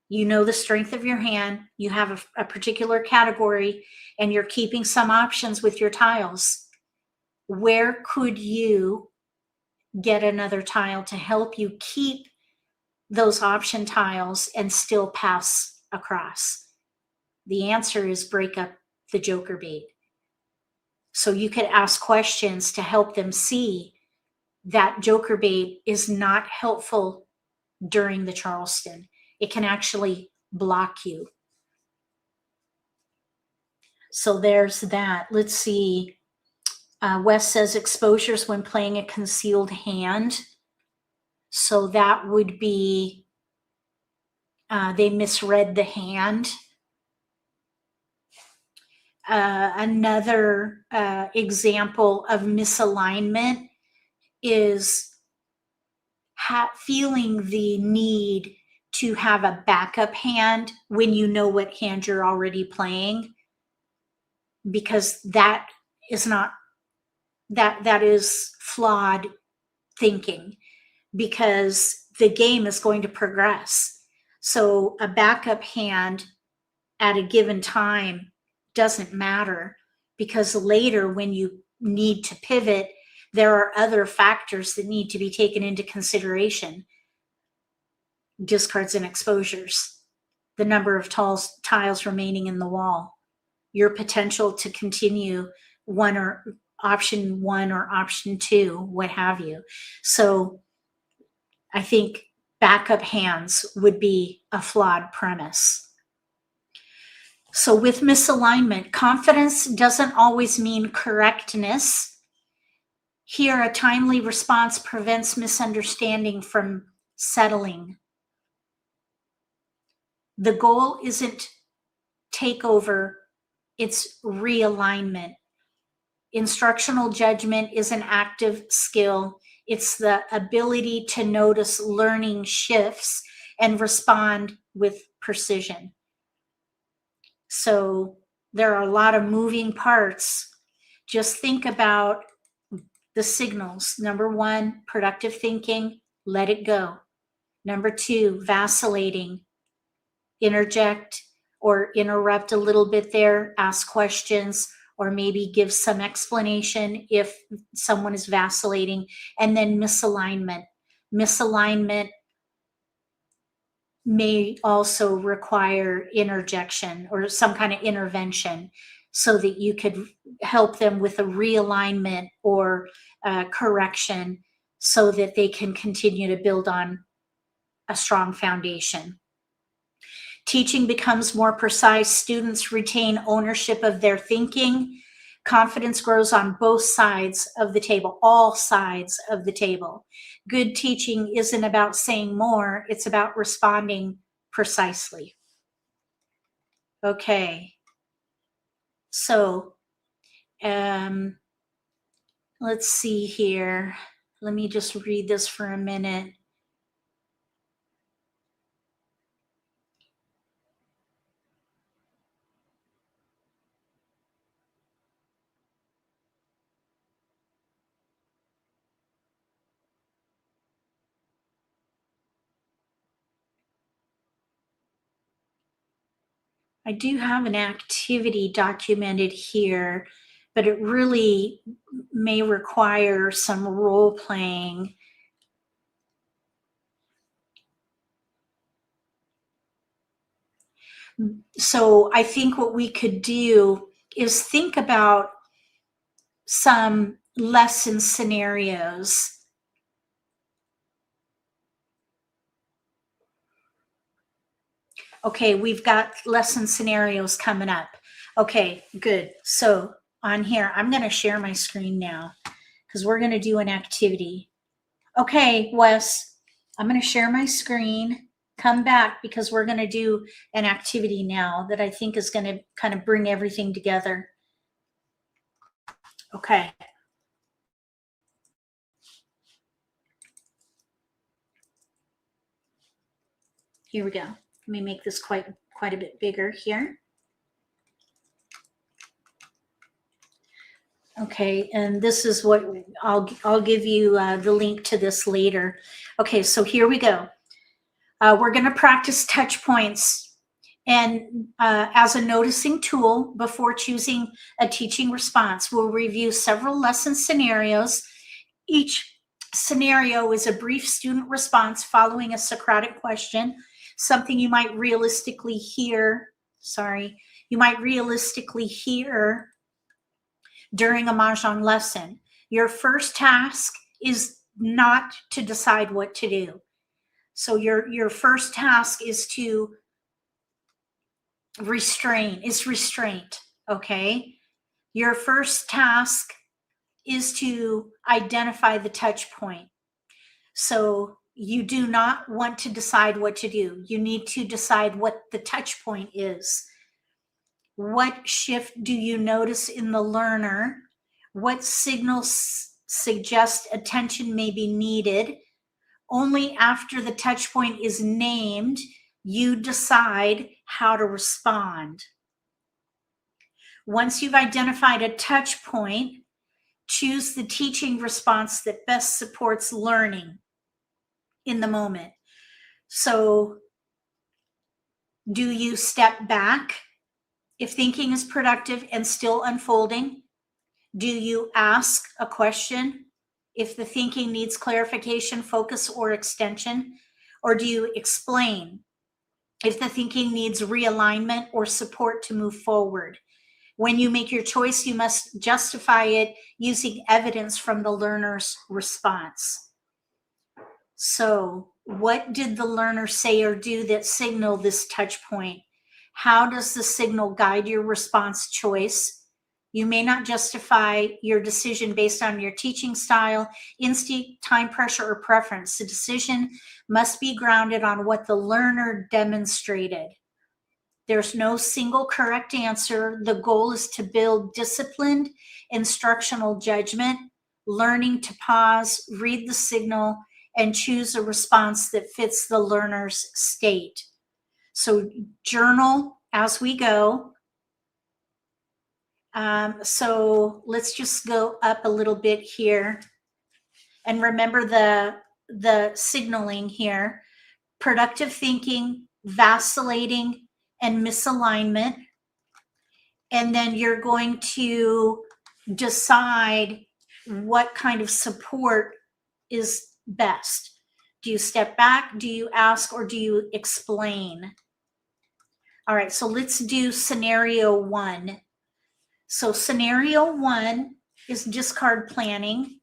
You know the strength of your hand, you have a particular category, and you're keeping some options with your tiles. Where could you get another tile to help you keep those option tiles and still pass across? The answer is break up the joker bait. So you could ask questions to help them see that joker bait is not helpful during the Charleston. It can actually block you. So there's that. Let's see. Wes says exposures when playing a concealed hand. So that would be they misread the hand. Another example of misalignment is feeling the need to have a backup hand when you know what hand you're already playing, because that is not, that is flawed thinking, because the game is going to progress. So a backup hand at a given time doesn't matter, because later when you need to pivot, there are other factors that need to be taken into consideration. Discards and exposures, the number of tiles remaining in the wall, your potential to continue one or option one or option two, what have you. So I think backup hands would be a flawed premise. So with misalignment, confidence doesn't always mean correctness. Here, a timely response prevents misunderstanding from settling. The goal isn't takeover, it's realignment. Instructional judgment is an active skill. It's the ability to notice learning shifts and respond with precision. So there are a lot of moving parts. Just think about the signals. Number one, productive thinking, let it go. Number two, vacillating, interject or interrupt a little bit there, ask questions, or maybe give some explanation if someone is vacillating. And then misalignment. Misalignment may also require interjection or some kind of intervention so that you could help them with a realignment or correction so that they can continue to build on a strong foundation. Teaching becomes more precise. Students retain ownership of their thinking. Confidence grows on both sides of the table, all sides of the table. Good teaching isn't about saying more, it's about responding precisely. Okay. So, let's see here. Let me just read this for a minute. I do have an activity documented here, but it really may require some role playing. So I think what we could do is think about some lesson scenarios. Okay, we've got lesson scenarios coming up. Okay, good. So on here, I'm going to share my screen now because we're going to do an activity. Okay, Wes, I'm going to share my screen. Come back because we're going to do an activity now that I think is going to kind of bring everything together. Okay. Here we go. Let me make this quite a bit bigger here. Okay, and this is what I'll give you the link to this later. Okay, so here we go. We're going to practice touch points, and as a noticing tool before choosing a teaching response, we'll review several lesson scenarios. Each scenario is a brief student response following a Socratic question, something you might realistically hear. You might realistically hear during a Mahjong lesson. Your first task is not to decide what to do. So your first task is to restraint. okay? Your first task is to identify the touch point. So you do not want to decide what to do. You need to decide what the touch point is. What shift do you notice in the learner? What signals suggest attention may be needed? Only after the touch point is named, you decide how to respond. Once you've identified a touch point, choose the teaching response that best supports learning in the moment. So, do you step back if thinking is productive and still unfolding? Do you ask a question if the thinking needs clarification, focus, or extension? Or do you explain if the thinking needs realignment or support to move forward? When you make your choice, you must justify it using evidence from the learner's response. So, what did the learner say or do that signal this touch point? How does the signal guide your response choice? You may not justify your decision based on your teaching style, instinct, time pressure, or preference. The decision must be grounded on what the learner demonstrated. There's no single correct answer. The goal is to build disciplined instructional judgment, learning to pause, read the signal, and choose a response that fits the learner's state. So journal as we go. So let's just go up a little bit here. And remember the signaling here. Productive thinking, vacillating, and misalignment. And then you're going to decide what kind of support is best. Do you step back? Do you ask? Or do you explain? All right, so let's do scenario 1. So scenario 1 is discard planning.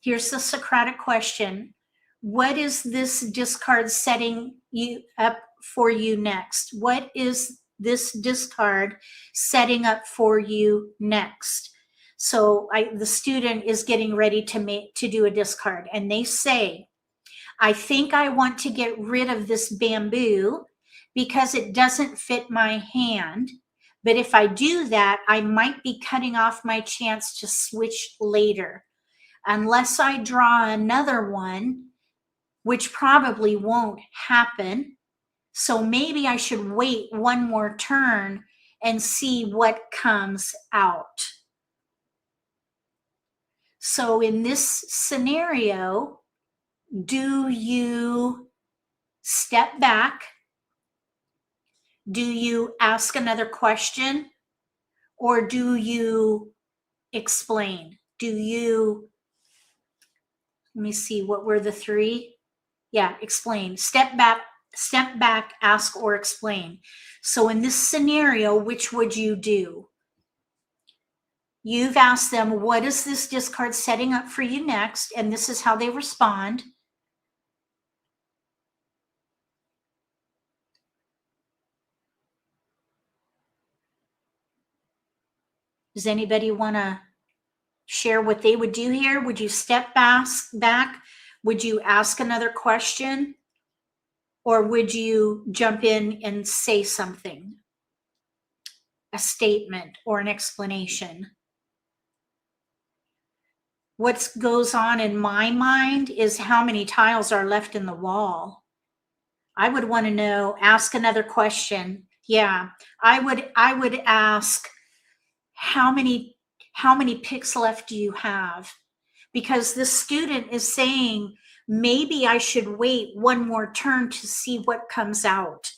Here's the Socratic question. What is this discard setting you up for you next? What is this discard setting up for you next? So the student is getting ready to do a discard, and they say, I think I want to get rid of this bamboo because it doesn't fit my hand. But if I do that, I might be cutting off my chance to switch later. Unless I draw another one, which probably won't happen. So maybe I should wait one more turn and see what comes out. So in this scenario, do you step back? Do you ask another question? Or do you explain? Do you, let me see, what were the 3? Yeah, explain. Step back, ask, or explain. So in this scenario, which would you do? You've asked them, what is this discard setting up for you next? And this is how they respond. Does anybody want to share what they would do here? Would you step back? Would you ask another question? Or would you jump in and say something? A statement or an explanation? What goes on in my mind is how many tiles are left in the wall. I would want to know, ask another question. Yeah, I would ask, how many picks left do you have? Because the student is saying, maybe I should wait one more turn to see what comes out.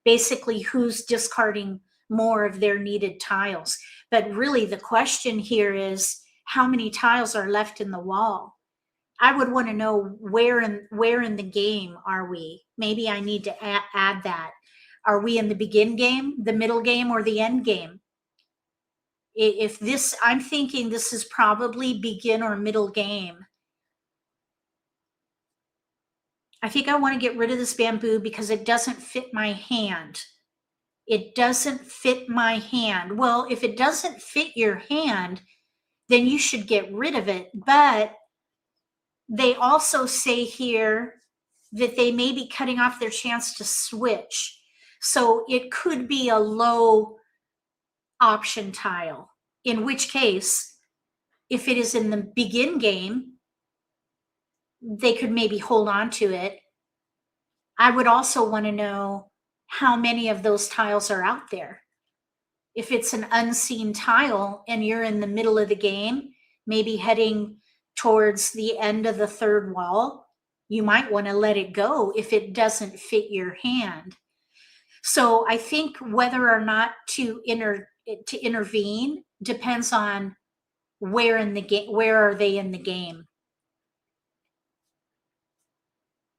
Basically, who's discarding more of their needed tiles. But really the question here is, how many tiles are left in the wall? I would want to know where in the game are we? Maybe I need to add that. Are we in the begin game, the middle game, or the end game? If this, I'm thinking this is probably begin or middle game. I think I want to get rid of this bamboo because it doesn't fit my hand. It doesn't fit my hand. Well, if it doesn't fit your hand, then you should get rid of it. But they also say here that they may be cutting off their chance to switch. So it could be a low option tile, in which case, if it is in the begin game, they could maybe hold on to it. I would also want to know how many of those tiles are out there. If it's an unseen tile and you're in the middle of the game, maybe heading towards the end of the third wall, you might want to let it go if it doesn't fit your hand. So I think whether or not to intervene depends on where in the game, where are they in the game.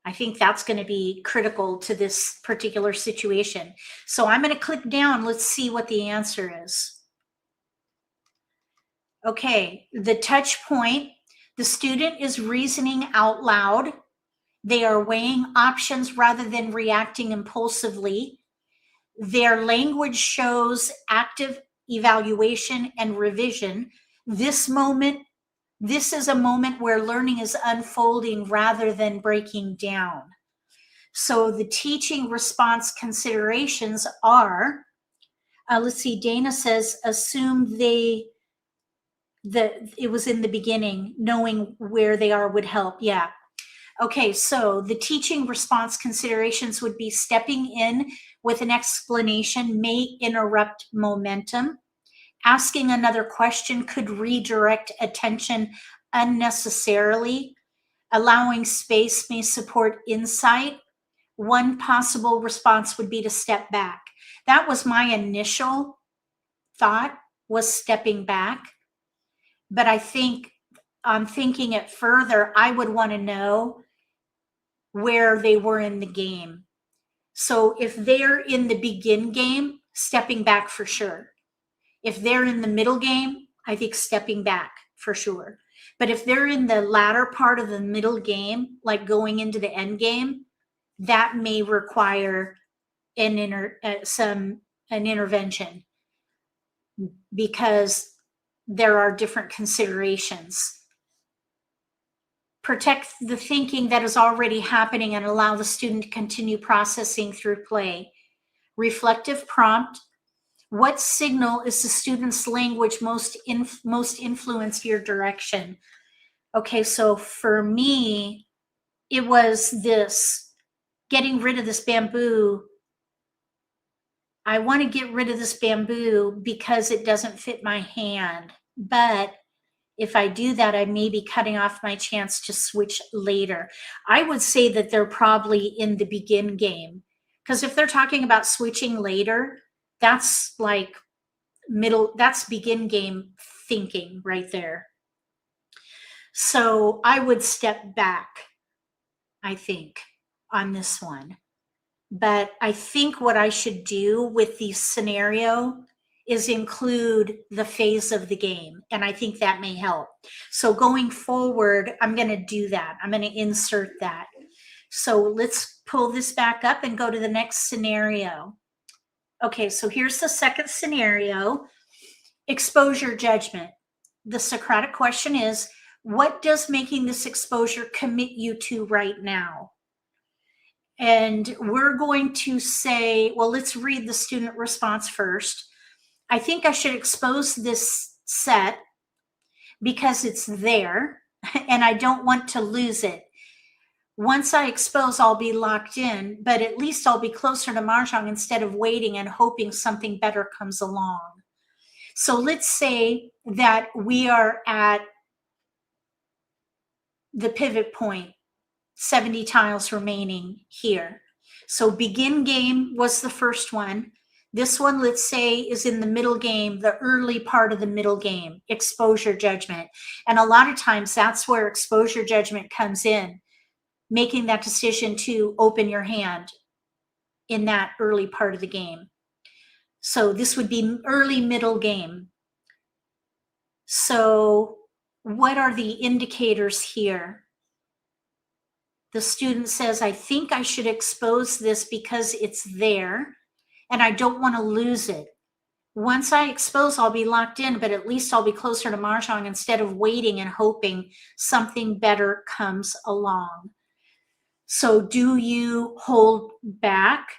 I think that's going to be critical to this particular situation. So I'm going to click down. Let's see what the answer is. Okay, the touch point, the student is reasoning out loud. They are weighing options rather than reacting impulsively. Their language shows active evaluation and revision. This is a moment where learning is unfolding rather than breaking down. So the teaching response considerations are, let's see, Dana says, assume it was in the beginning, knowing where they are would help. Yeah. Okay, so the teaching response considerations would be stepping in with an explanation may interrupt momentum. Asking another question could redirect attention unnecessarily. Allowing space may support insight. One possible response would be to step back. That was my initial thought, was stepping back. But I think on thinking it further, I would want to know where they were in the game. So if they're in the begin game, stepping back for sure. If they're in the middle game, I think stepping back for sure. But if they're in the latter part of the middle game, like going into the end game, that may require an intervention, because there are different considerations. Protect the thinking that is already happening and allow the student to continue processing through play. Reflective prompt. What signal is the student's language most influence your direction? Okay, so for me, it was this, getting rid of this bamboo. I want to get rid of this bamboo because it doesn't fit my hand. But if I do that, I may be cutting off my chance to switch later. I would say that they're probably in the begin game, because if they're talking about switching later, that's like that's begin game thinking right there. So I would step back, I think, on this one. But I think what I should do with the scenario is include the phase of the game. And I think that may help. So going forward, I'm going to do that. I'm going to insert that. So let's pull this back up and go to the next scenario. Okay, so here's the second scenario, exposure judgment. The Socratic question is, what does making this exposure commit you to right now? And we're going to say, well, let's read the student response first. I think I should expose this set because it's there and I don't want to lose it. Once I expose, I'll be locked in, but at least I'll be closer to Mahjong instead of waiting and hoping something better comes along. So let's say that we are at the pivot point, 70 tiles remaining here. So begin game was the first one. This one, let's say, is in the middle game, the early part of the middle game, exposure judgment. And a lot of times that's where exposure judgment comes in, making that decision to open your hand in that early part of the game. So this would be early middle game. So what are the indicators here? The student says, I think I should expose this because it's there. and I don't want to lose it. Once I expose, I'll be locked in, but at least I'll be closer to mahjong instead of waiting and hoping something better comes along. So do you hold back?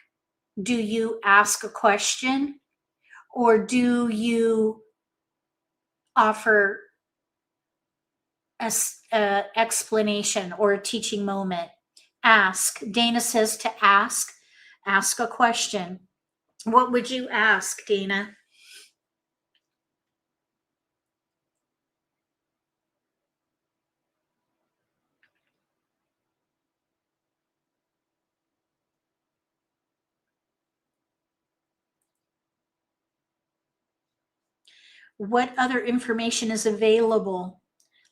Do you ask a question? Or do you offer an explanation or a teaching moment? Ask. Dana says to ask. Ask a question. What would you ask, Dana? What other information is available?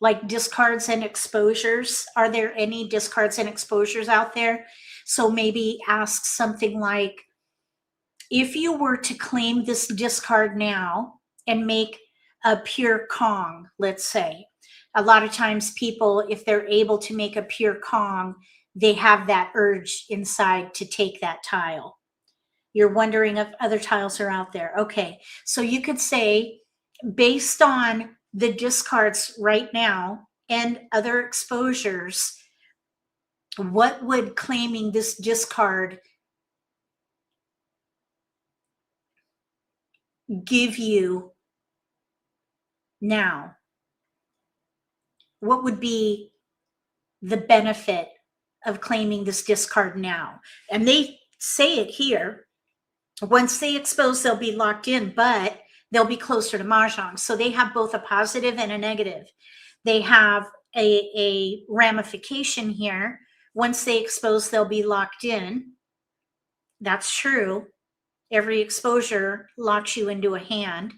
Like discards and exposures? Are there any discards and exposures out there? So maybe ask something like, if you were to claim this discard now and make a pure Kong, let's say, a lot of times people, if they're able to make a pure Kong, they have that urge inside to take that tile. You're wondering if other tiles are out there. Okay, so you could say, based on the discards right now and other exposures, what would claiming this discard give you now? What would be the benefit of claiming this discard now? And they say it here. Once they expose, they'll be locked in, but they'll be closer to mahjong. So they have both a positive and a negative. They have a ramification here. Once they expose, they'll be locked in. That's true. Every exposure locks you into a hand,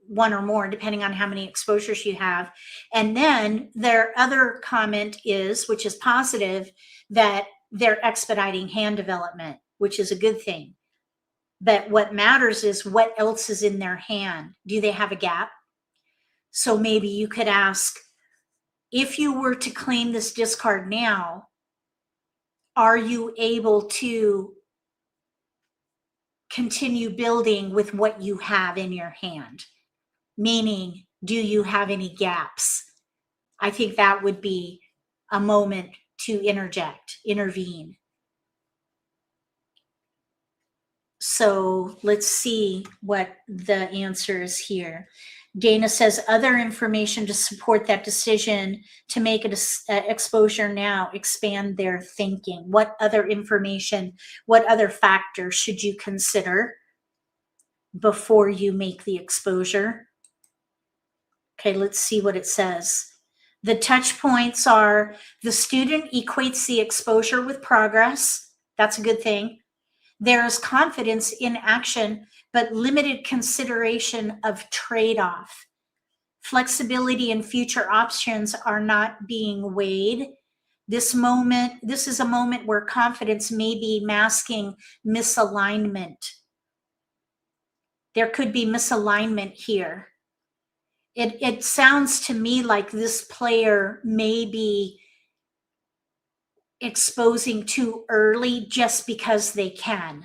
one or more, depending on how many exposures you have. And then their other comment is, which is positive, that they're expediting hand development, which is a good thing. But what matters is what else is in their hand. Do they have a gap? So maybe you could ask, if you were to claim this discard now, are you able to continue building with what you have in your hand? Meaning, do you have any gaps? I think that would be a moment to intervene. So let's see what the answer is here. Dana says, other information to support that decision to make an exposure now, expand their thinking. What other information, what other factors should you consider before you make the exposure? Okay, let's see what it says. The touch points are, the student equates the exposure with progress. That's a good thing. There is confidence in action, but limited consideration of trade-off. Flexibility and future options are not being weighed. This is a moment where confidence may be masking misalignment. There could be misalignment here. It sounds to me like this player may be exposing too early just because they can.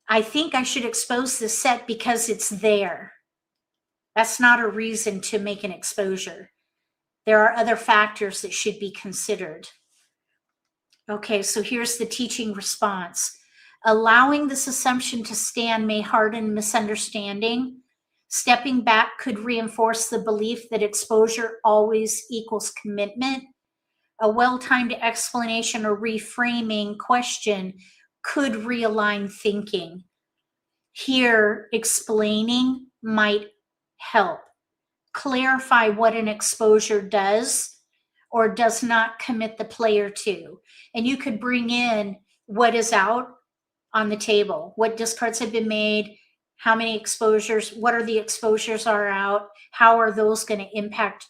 I think I should expose this set because it's there. That's not a reason to make an exposure. There are other factors that should be considered. Okay, so here's the teaching response. Allowing this assumption to stand may harden misunderstanding. Stepping back could reinforce the belief that exposure always equals commitment. A well-timed explanation or reframing question could realign thinking. Here, explaining might help. Clarify what an exposure does or does not commit the player to. And you could bring in what is out on the table, what discards have been made, how many exposures, what are the exposures are out, how are those going to impact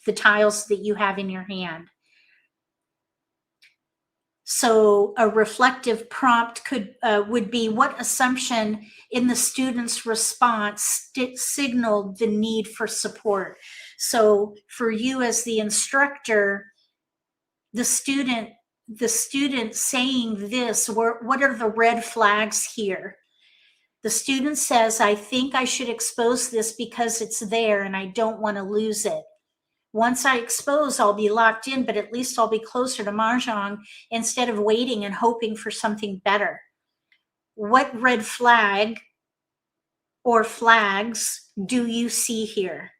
the tiles that you have in your hand. So a reflective prompt would be, what assumption in the student's response signaled the need for support? So for you as the instructor, the student, the student saying this, what are the red flags here? The student says, I think I should expose this because it's there and I don't want to lose it. Once I expose, I'll be locked in, but at least I'll be closer to Mahjong instead of waiting and hoping for something better. What red flag or flags do you see here?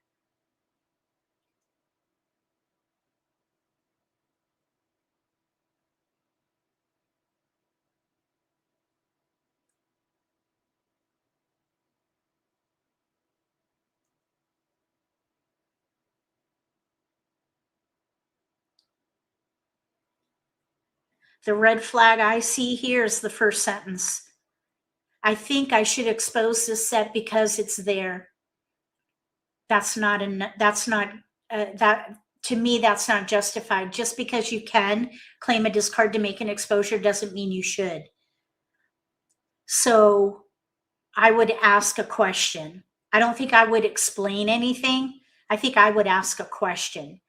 The red flag I see here is the first sentence. I think I should expose this set because it's there. That's not that to me, that's not justified. Just because you can claim a discard to make an exposure doesn't mean you should. So I would ask a question. I don't think I would explain anything. I think I would ask a question.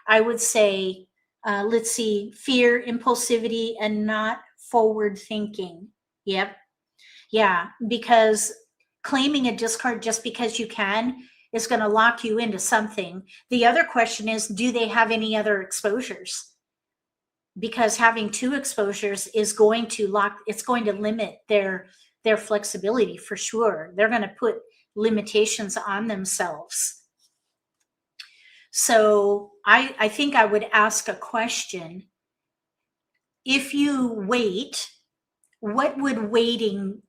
I would say, let's see, fear, impulsivity, and not forward thinking. Yep. Yeah, because claiming a discard just because you can is going to lock you into something. The other question is, do they have any other exposures? Because having two exposures is going to it's going to limit their flexibility for sure. They're going to put limitations on themselves. So I think I would ask a question. If you wait, what would waiting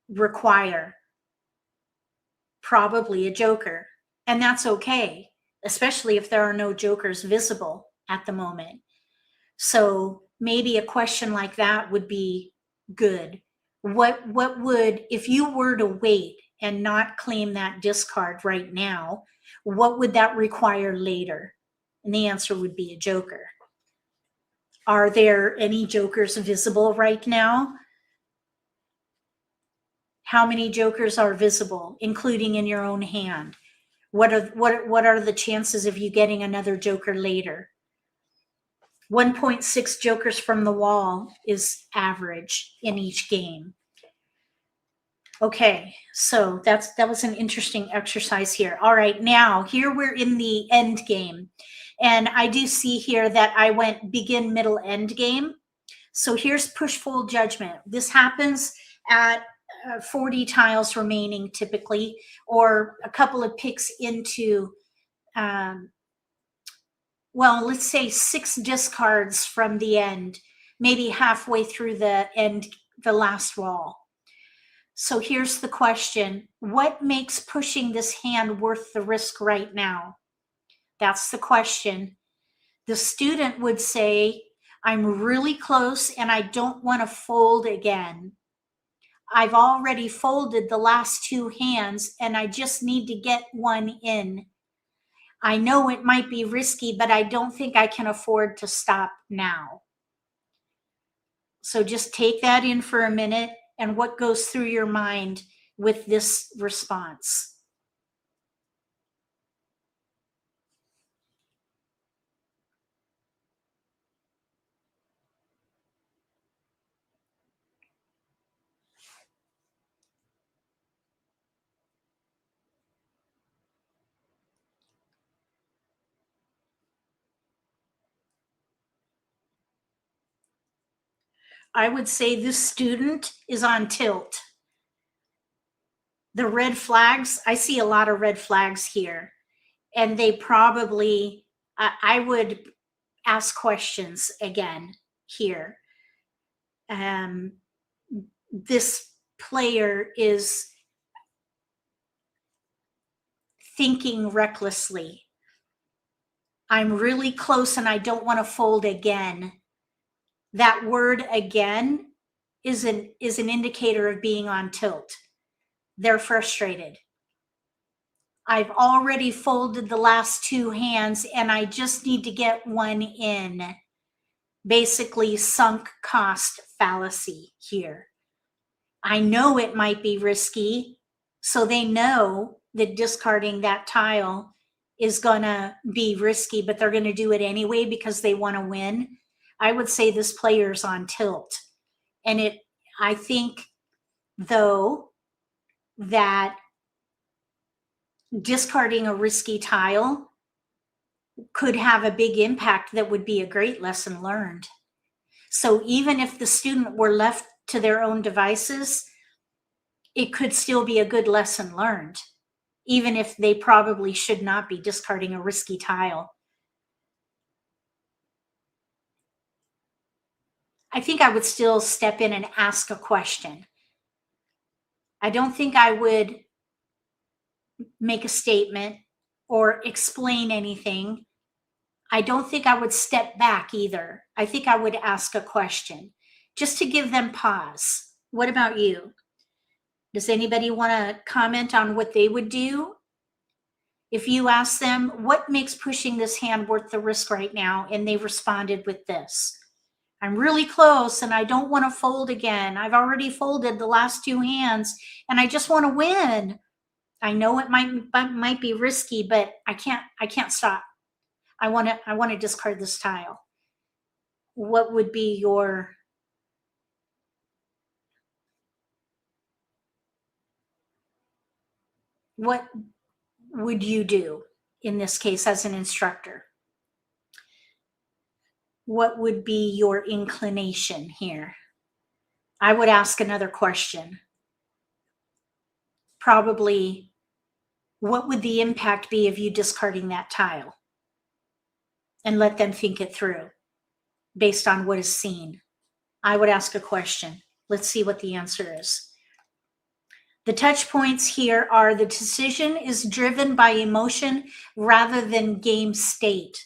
require? Probably a joker. And that's okay, especially if there are no jokers visible at the moment. So maybe a question like that would be good. What would, if you were to wait and not claim that discard right now, what would that require later? And the answer would be a joker. Are there any jokers visible right now? How many jokers are visible, including in your own hand? What are the chances of you getting another joker later? 1.6 jokers from the wall is average in each game. Okay, so that was an interesting exercise here. All right, now here we're in the end game. And I do see here that I went begin, middle, end game. So here's push, fold, judgment. This happens at 40 tiles remaining typically, or a couple of picks into, well, let's say 6 discards from the end, maybe halfway through the end, the last wall. So here's the question. What makes pushing this hand worth the risk right now? That's the question. The student would say, I'm really close and I don't want to fold again. I've already folded the last 2 hands and I just need to get one in. I know it might be risky, but I don't think I can afford to stop now. So just take that in for a minute and what goes through your mind with this response. I would say this student is on tilt. The red flags, I see a lot of red flags here. And they probably, I would ask questions again here. This player is thinking recklessly. I'm really close and I don't want to fold again. That word again is an indicator of being on tilt. They're frustrated. I've already folded the last 2 hands and I just need to get one in. Basically, sunk cost fallacy here. I know it might be risky, so they know that discarding that tile is going to be risky, but they're going to do it anyway because they want to win. I would say this player's on tilt. And I think, though, that discarding a risky tile could have a big impact that would be a great lesson learned. So even if the student were left to their own devices, it could still be a good lesson learned, even if they probably should not be discarding a risky tile. I think I would still step in and ask a question. I don't think I would make a statement or explain anything. I don't think I would step back either. I think I would ask a question just to give them pause. What about you? Does anybody want to comment on what they would do? If you ask them, what makes pushing this hand worth the risk right now? And they responded with this: I'm really close and I don't want to fold again. I've already folded the last 2 hands and I just want to win. I know it might be risky, but I can't stop. I want to discard this tile. What would be your what would you do in this case as an instructor? What would be your inclination here? I would ask another question. Probably, what would the impact be of you discarding that tile? And let them think it through based on what is seen. I would ask a question. Let's see what the answer is. The touch points here are: the decision is driven by emotion rather than game state.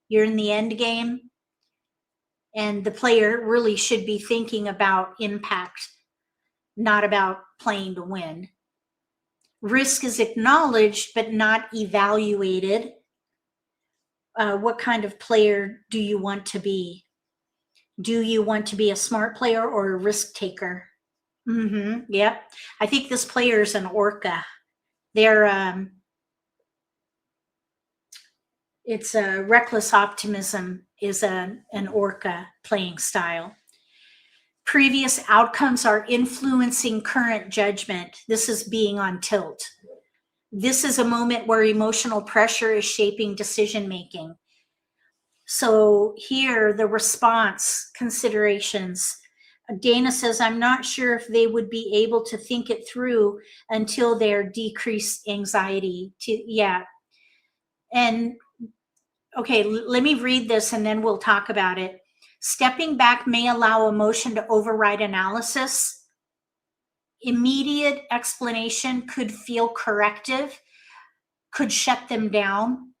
You're in the end game, and the player really should be thinking about impact, not about playing to win. Risk is acknowledged but not evaluated. What kind of player do you want to be? Do you want to be a smart player or a risk taker? Yep. I think this player is an orca. They're it's a reckless optimism is an orca playing style. Previous outcomes are influencing current judgment. This is being on tilt. This is a moment where emotional pressure is shaping decision making. So here, the response considerations. Dana says, I'm not sure if they would be able to think it through until their decreased anxiety. Yeah. And okay, let me read this and then we'll talk about it. Stepping back may allow emotion to override analysis. Immediate explanation could feel corrective, could shut them down.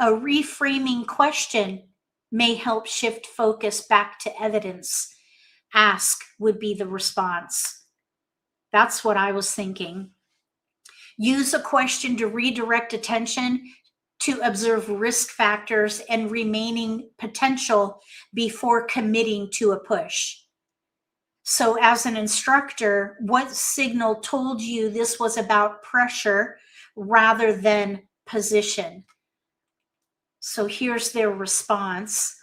A reframing question may help shift focus back to evidence. Ask would be the response. That's what I was thinking. Use a question to redirect attention to observe risk factors and remaining potential before committing to a push. So as an instructor, what signal told you this was about pressure rather than position? So here's their response.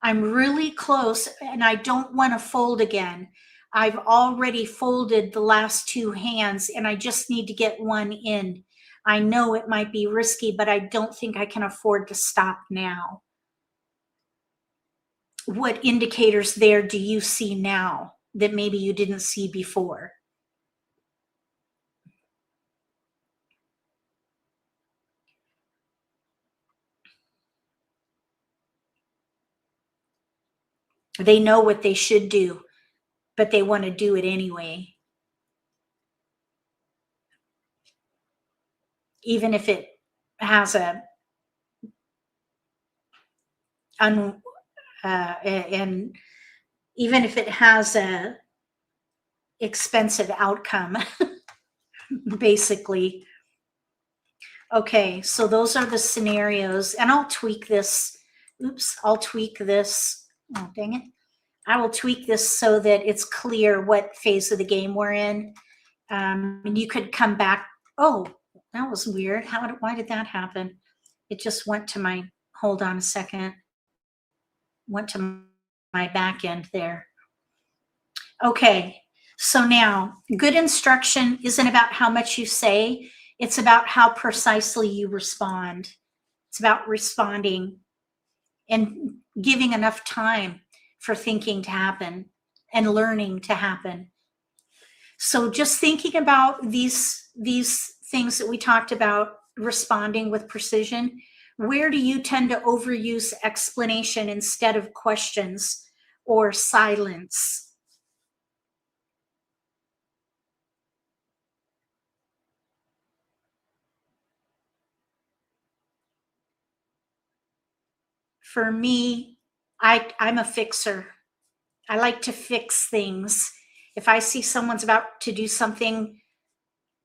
I'm really close and I don't want to fold again. I've already folded the last 2 hands and I just need to get one in. I know it might be risky, but I don't think I can afford to stop now. What indicators there do you see now that maybe you didn't see before? They know what they should do, but they want to do it anyway. Even if it has and even if it has a expensive outcome, basically. Okay, so those are the scenarios, and I'll tweak this. Oops, I'll tweak this. Oh, dang it. I will tweak this so that it's clear what phase of the game we're in. And you could come back. Oh, that was weird. Why did that happen? It just went to my, hold on a second. Went to my back end there. Okay, so now good instruction isn't about how much you say, it's about how precisely you respond. It's about responding and giving enough time for thinking to happen and learning to happen. So just thinking about these things that we talked about, responding with precision, where do you tend to overuse explanation instead of questions or silence? For me, I'm a fixer. I like to fix things. If I see someone's about to do something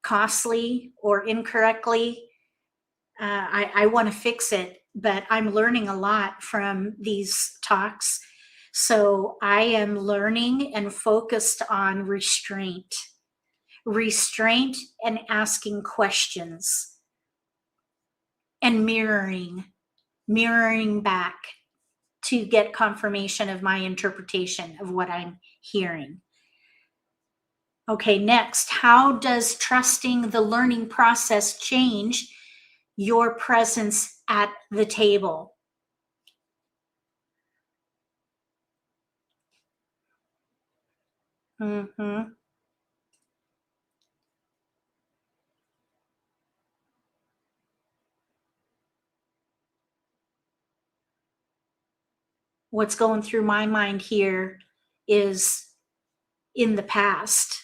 costly or incorrectly, I want to fix it. But I'm learning a lot from these talks. So I am learning and focused on restraint and asking questions and mirroring back to get confirmation of my interpretation of what I'm hearing. Okay, next, how does trusting the learning process change your presence at the table? Mm-hmm. What's going through my mind here is in the past,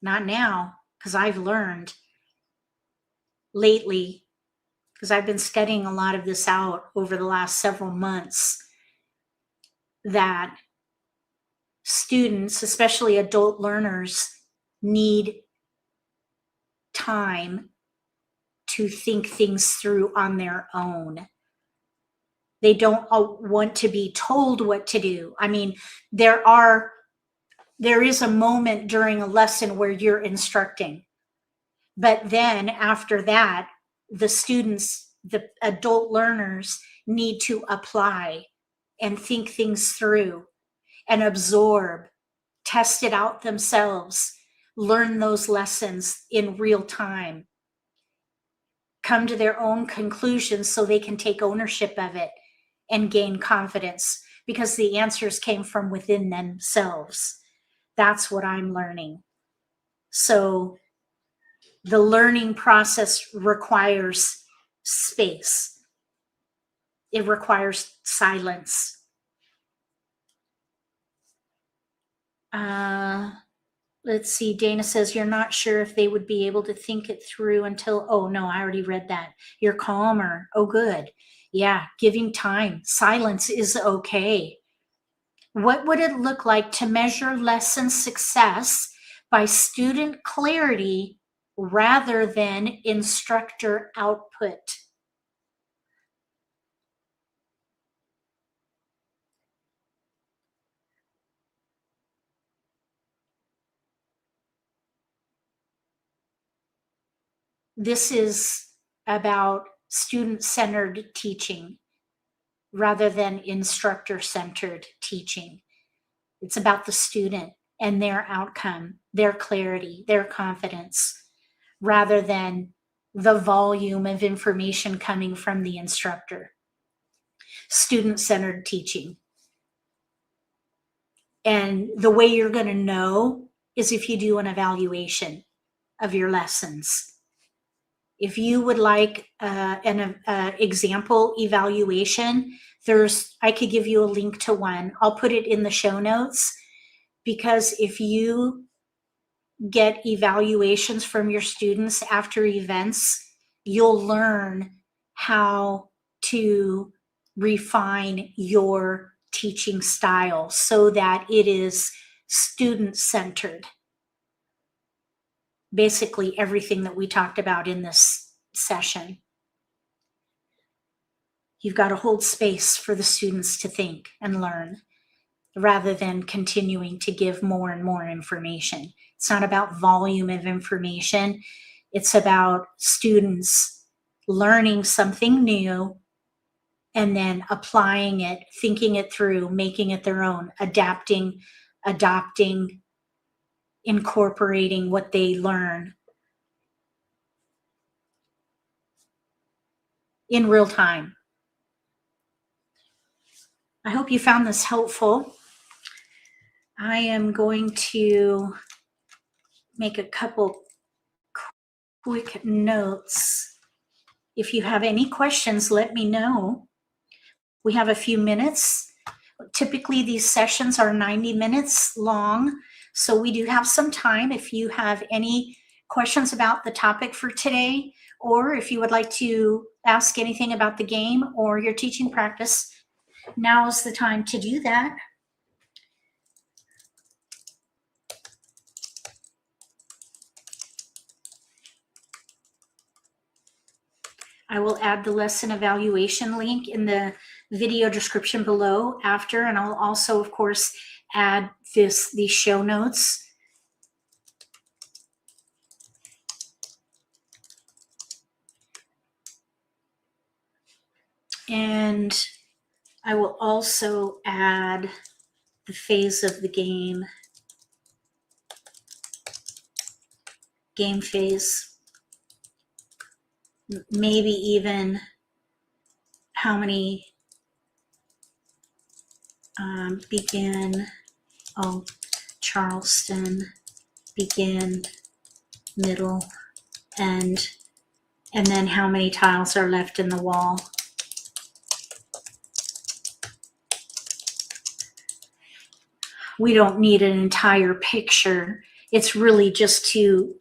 not now, because I've learned lately, because I've been studying a lot of this out over the last several months, that students, especially adult learners, need time to think things through on their own. They don't want to be told what to do. I mean, there is a moment during a lesson where you're instructing, but then after that, the students, the adult learners, need to apply and think things through and absorb, test it out themselves, learn those lessons in real time, come to their own conclusions so they can take ownership of it and gain confidence because the answers came from within themselves. That's what I'm learning. So the learning process requires space. It requires silence. Let's see, Dana says, you're not sure if they would be able to think it through until, oh no, I already read that. You're calmer. Oh, good. Yeah, giving time. Silence is okay. What would it look like to measure lesson success by student clarity rather than instructor output? This is about student-centered teaching rather than instructor-centered teaching. It's about the student and their outcome, their clarity, their confidence, rather than the volume of information coming from the instructor. Student-centered teaching. And the way you're going to know is if you do an evaluation of your lessons. If you would like an example evaluation, I could give you a link to one. I'll put it in the show notes, because if you get evaluations from your students after events, you'll learn how to refine your teaching style so that it is student-centered. Basically everything that we talked about in this session. You've got to hold space for the students to think and learn rather than continuing to give more and more information. It's not about volume of information. It's about students learning something new and then applying it, thinking it through, making it their own, adapting, adopting, incorporating what they learn in real time. I hope you found this helpful. I am going to make a couple quick notes. If you have any questions, let me know. We have a few minutes. Typically, these sessions are 90 minutes long, so we do have some time. If you have any questions about the topic for today, or if you would like to ask anything about the game or your teaching practice, now is the time to do that. I will add the lesson evaluation link in the video description below after, and I'll also, of course, add these show notes. And I will also add the phase of the game phase, maybe even how many begin, Charleston, begin, middle, end, and then how many tiles are left in the wall. We don't need an entire picture. It's really just to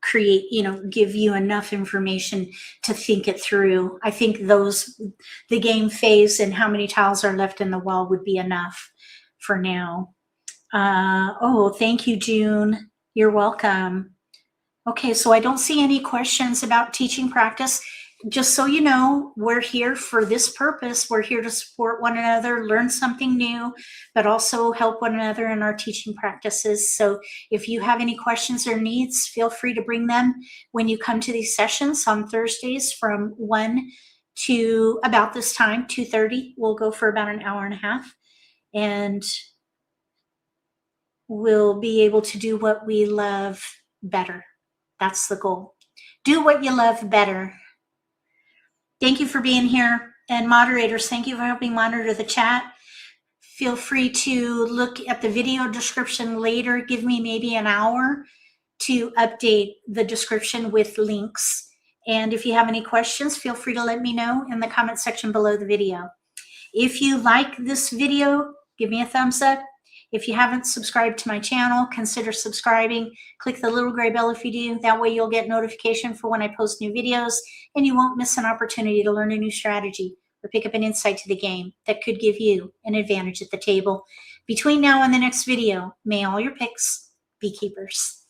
create, give you enough information to think it through. I think the game phase and how many tiles are left in the wall would be enough for now. Thank you, June. You're welcome. Okay, so I don't see any questions about teaching practice. Just so you know, we're here for this purpose. We're here to support one another, learn something new, but also help one another in our teaching practices. So if you have any questions or needs, feel free to bring them when you come to these sessions on Thursdays from 1 to about this time, 2:30. We'll go for about an hour and a half, and we'll be able to do what we love better. That's the goal. Do what you love better. Thank you for being here. And moderators, thank you for helping monitor the chat. Feel free to look at the video description later. Give me maybe an hour to update the description with links. And if you have any questions, feel free to let me know in the comment section below the video. If you like this video, give me a thumbs up. If you haven't subscribed to my channel, consider subscribing. Click the little gray bell if you do. That way you'll get notification for when I post new videos, and you won't miss an opportunity to learn a new strategy or pick up an insight to the game that could give you an advantage at the table. Between now and the next video, may all your picks be keepers.